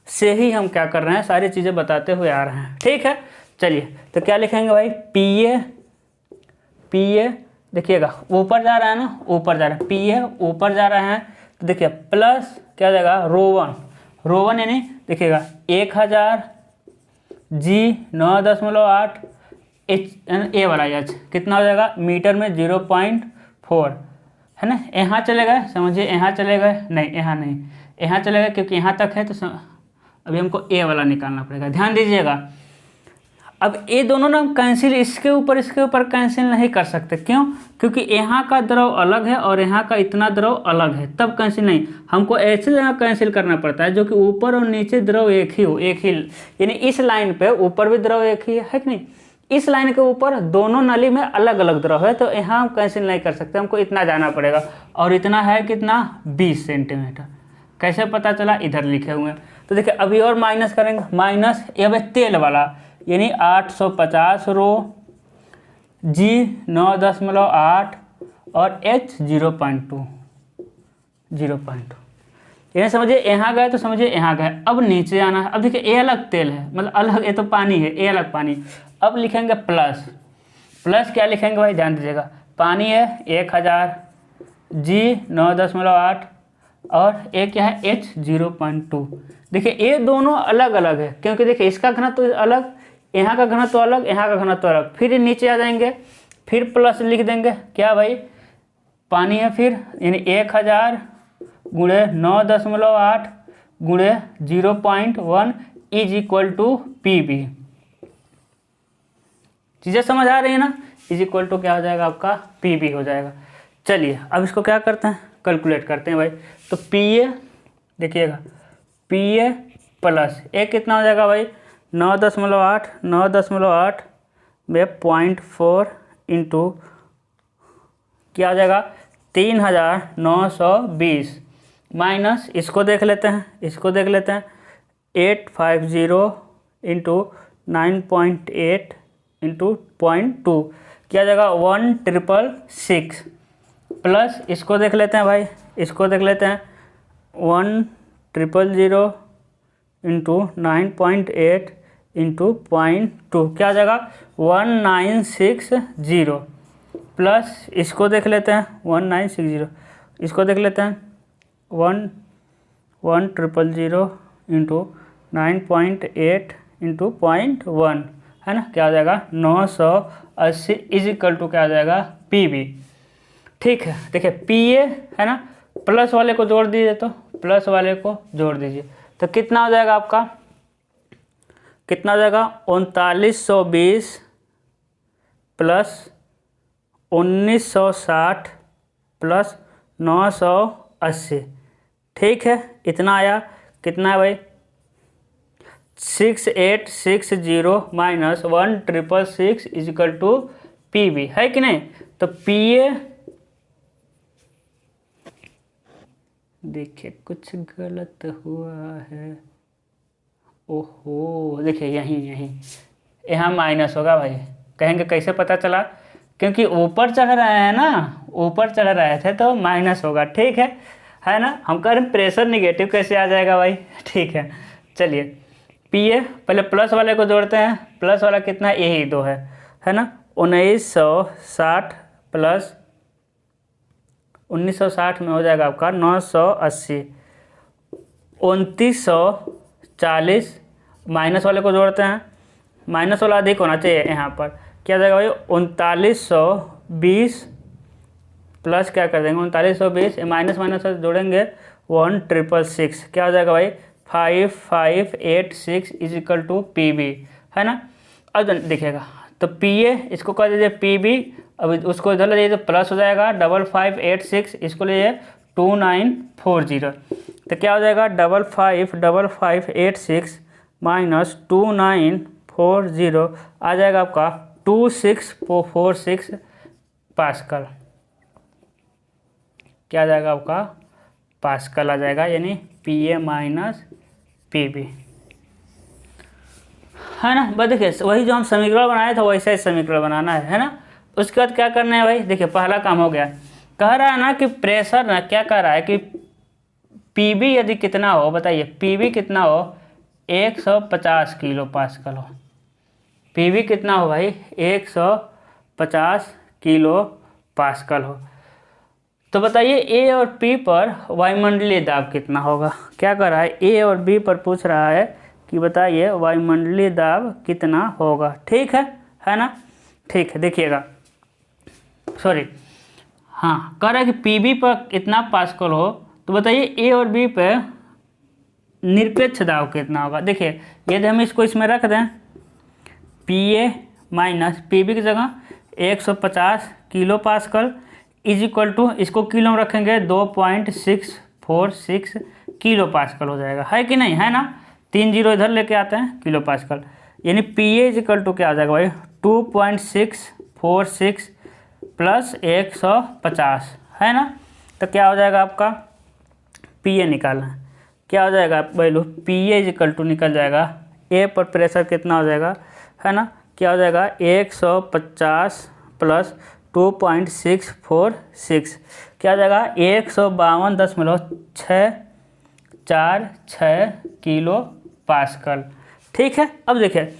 से ही हम क्या कर रहे हैं, सारी चीज़ें बताते हुए आ रहे हैं, ठीक है। चलिए तो क्या लिखेंगे भाई, पी ए देखिएगा ऊपर जा रहा है ना, ऊपर जा रहा है, पी ए ऊपर जा रहा है, तो देखिए प्लस क्या हो जाएगा रो1 यानी देखिएगा 1000 जी 9.8 ए वाला एच कितना हो जाएगा मीटर में 0.4 है ना। यहाँ चले गए, समझिए यहाँ चले गए, नहीं यहाँ नहीं, यहाँ चले गए क्योंकि यहाँ तक है, तो अभी हमको ए वाला निकालना पड़ेगा। ध्यान दीजिएगा, अब ये दोनों ना कैंसिल इसके ऊपर कैंसिल नहीं कर सकते, क्यों, क्योंकि यहाँ का द्रव अलग है और यहाँ का इतना द्रव अलग है, तब कैंसिल नहीं, हमको ऐसे जगह कैंसिल करना पड़ता है जो कि ऊपर और नीचे द्रव एक ही हो, यानी इस लाइन पे ऊपर भी द्रव एक ही है कि नहीं, इस लाइन के ऊपर दोनों नली में अलग अलग द्रव है, तो यहाँ हम कैंसिल नहीं कर सकते, हमको इतना जाना पड़ेगा, और इतना है कितना 20 सेंटीमीटर। कैसे पता चला, इधर लिखे हुए हैं। तो देखिए अभी और माइनस करेंगे, माइनस ये भाई तेल वाला यानी 850 रो जी 9.8 और एच 0.2 ये समझिए यहाँ गए तो समझिए यहाँ गए, अब नीचे आना है। अब देखिए ए अलग तेल है, मतलब अलग, ये तो पानी है, ए अलग पानी। अब लिखेंगे प्लस, प्लस क्या लिखेंगे भाई ध्यान दीजिएगा, पानी है 1000, जी 9.8 और ए क्या है एच 0.2। देखिए ये दोनों अलग अलग है, क्योंकि देखिए इसका घनत्व तो अलग, यहाँ का घनत्व तो अलग, यहाँ का घनत्व तो अलग। फिर नीचे आ जाएंगे, फिर प्लस लिख देंगे, क्या भाई पानी है फिर, यानी 1000 गुणे 9.8 गुणे 0.1 is equal to P B. चीज़ें समझ आ रही है ना, इज इक्वल टू क्या हो जाएगा आपका पी बी हो जाएगा। चलिए अब इसको क्या करते हैं, कैलकुलेट करते हैं भाई। तो पी ए देखिएगा, पी ए प्लस ए कितना हो जाएगा भाई 9.8 में 0.4 इंटू क्या हो जाएगा 3920 माइनस इसको देख लेते हैं, 850 इंटू 9.8 इंटू 0.2 क्या हो जाएगा 1666 प्लस इसको देख लेते हैं भाई, 1000 इंटू 9.8 इंटू 0.2 क्या हो जाएगा 1960 प्लस इसको देख लेते हैं 1960, इसको देख लेते हैं 1000 इंटू 9.8 इंटू 0.1 है ना, क्या हो जाएगा 980 इज इक्वल टू क्या हो जाएगा पी बी। ठीक है, देखिए पी ए है ना, प्लस वाले को जोड़ दीजिए, तो प्लस वाले को जोड़ दीजिए तो कितना हो जाएगा आपका, कितना हो जाएगा 3920 प्लस 1960 प्लस 980। ठीक है, इतना आया, कितना है भाई 6860 minus 1666 is equal to P B, है कि नहीं। तो पी ए देखिए कुछ गलत हुआ है, ओहो देखिए यहीं यहाँ माइनस होगा भाई। कहेंगे कैसे पता चला, क्योंकि ऊपर चढ़ रहे हैं ना, ऊपर चढ़ रहे थे तो माइनस होगा। ठीक है ना, हम कह रहे हैं प्रेशर निगेटिव कैसे आ जाएगा भाई। ठीक है, चलिए पी ए पहले प्लस वाले को जोड़ते हैं, प्लस वाला कितना है यही 2 है ना, 1960 प्लस 1960 में हो जाएगा आपका 980, 2940 माइनस वाले को जोड़ते हैं, माइनस वाला अधिक होना चाहिए यहाँ पर, क्या जाएगा भाई 3920 प्लस क्या कर देंगे 3920 माइनस से जोड़ेंगे 1666 क्या हो जाएगा भाई 5586 is equal to P B, है ना। अब देखिएगा तो पी ए इसको कर दीजिए पी बी, अब उसको इधर ले जाइए तो प्लस हो जाएगा 5586, इसको लीजिए 2940 तो क्या हो जाएगा 5586 माइनस 2940 आ जाएगा आपका 2646 पास्कल, क्या आ जाएगा आपका पास्कल आ जाएगा, यानी P A minus P B, है ना। बस देखिए वही जो हम समीकरण बनाए थे वैसा ही समीकरण बनाना है ना। उसके बाद क्या करना है भाई, देखिए पहला काम हो गया, कह रहा है ना कि प्रेशर ना क्या कह रहा है कि पी बी यदि कितना हो, बताइए पी बी कितना हो 150 किलो पास्कल हो, पी बी कितना हो भाई 150 किलो पास्कल हो। तो बताइए ए और पी पर वायुमंडलीय दाब कितना होगा, क्या कर रहा है ए और बी पर पूछ रहा है कि बताइए वायुमंडलीय दाब कितना होगा। ठीक है ना। ठीक है, देखिएगा सॉरी हाँ, कह रहा है कि पी बी पर इतना पास्कल हो, तो बताइए ए और बी पे निरपेक्ष दाब कितना होगा। देखिए यदि हम इसको इसमें रख दें P A minus P B की जगह 150 kilo pascal is equal to, इसको किलो में रखेंगे 2.646 किलो पास्कल हो जाएगा, है कि नहीं, है ना। 3 जीरो इधर लेके आते हैं किलो पास्कल, यानी P A is equal to क्या आ जाएगा भाई 2.646 प्लस 150, है ना। तो क्या हो जाएगा आपका पी ए निकालना, क्या हो जाएगा value P A is equal to निकल जाएगा, ए पर प्रेशर कितना हो जाएगा, है ना, क्या हो जाएगा 150 प्लस 2.646 क्या हो जाएगा 152.6 4-6 किलो पास्कल। ठीक है, अब देखिए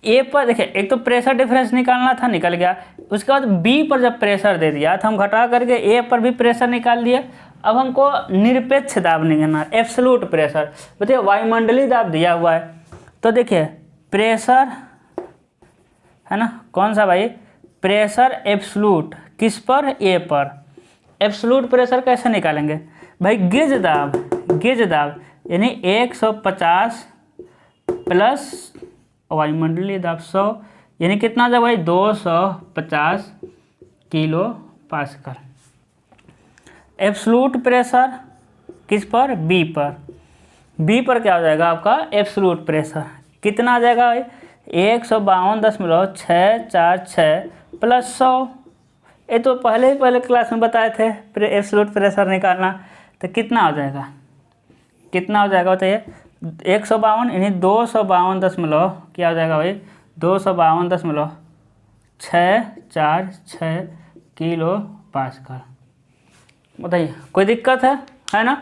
ए पर देखिए एक तो प्रेशर डिफरेंस निकालना था, निकल गया। उसके बाद बी पर जब प्रेशर दे दिया तो हम घटा करके ए पर भी प्रेशर निकाल दिए। अब हमको निरपेक्ष दाब निकालना है, एब्सोल्यूट प्रेशर। बताइए वायुमंडलीय दाब दिया हुआ है, तो देखिए प्रेशर है ना, कौन सा भाई, प्रेशर एब्सोल्यूट किस पर, ए पर। एब्सोल्यूट प्रेशर कैसे निकालेंगे भाई, गेज दाब यानी 150 प्लस वायुमंडलीय दाब 100 यानी कितना था भाई, 250 किलो पास्कल। एब्सोल्यूट प्रेशर किस पर, बी पर। बी पर क्या हो जाएगा आपका एब्सोल्यूट प्रेशर, कितना आ जाएगा भाई, 152.646 प्लस 100। ये तो पहले क्लास में बताए थे एब्सोल्यूट प्रेशर निकालना, तो कितना हो जाएगा, कितना हो जाएगा बताइए, 152 यानी 252 क्या हो जाएगा भाई, 252.646 किलो पास्कल। बताइए कोई दिक्कत है ना।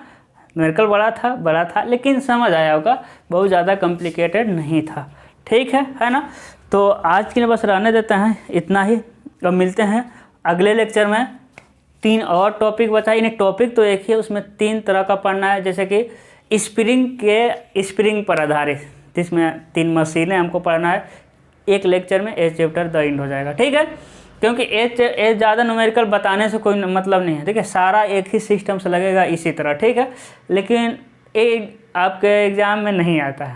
न्यूमेरिकल बड़ा था लेकिन समझ आया होगा, बहुत ज़्यादा कॉम्प्लिकेटेड नहीं था। ठीक है ना। तो आज के लिए बस रहने देते हैं, इतना ही। अब मिलते हैं अगले लेक्चर में। 3 और टॉपिक बचा, यानी टॉपिक तो एक ही है, उसमें 3 तरह का पढ़ना है। जैसे कि स्प्रिंग पर आधारित, जिसमें 3 मशीनें हमको पढ़ना है। एक लेक्चर में ए चैप्टर द एंड हो जाएगा। ठीक है, क्योंकि ए ज़्यादा न्यूमेरिकल बताने से कोई मतलब नहीं है। ठीक है, सारा एक ही सिस्टम से लगेगा इसी तरह। ठीक है, लेकिन ए आपके एग्ज़ाम में नहीं आता है।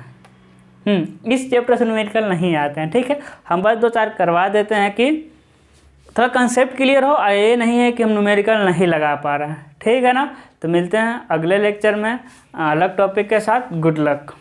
इस चैप्टर से न्यूमेरिकल नहीं आते हैं। ठीक है, हम बस 2-4 करवा देते हैं कि थोड़ा कंसेप्ट क्लियर हो। ये नहीं है कि हम न्यूमेरिकल नहीं लगा पा रहे हैं। ठीक है ना। तो मिलते हैं अगले लेक्चर में अलग टॉपिक के साथ। Good luck.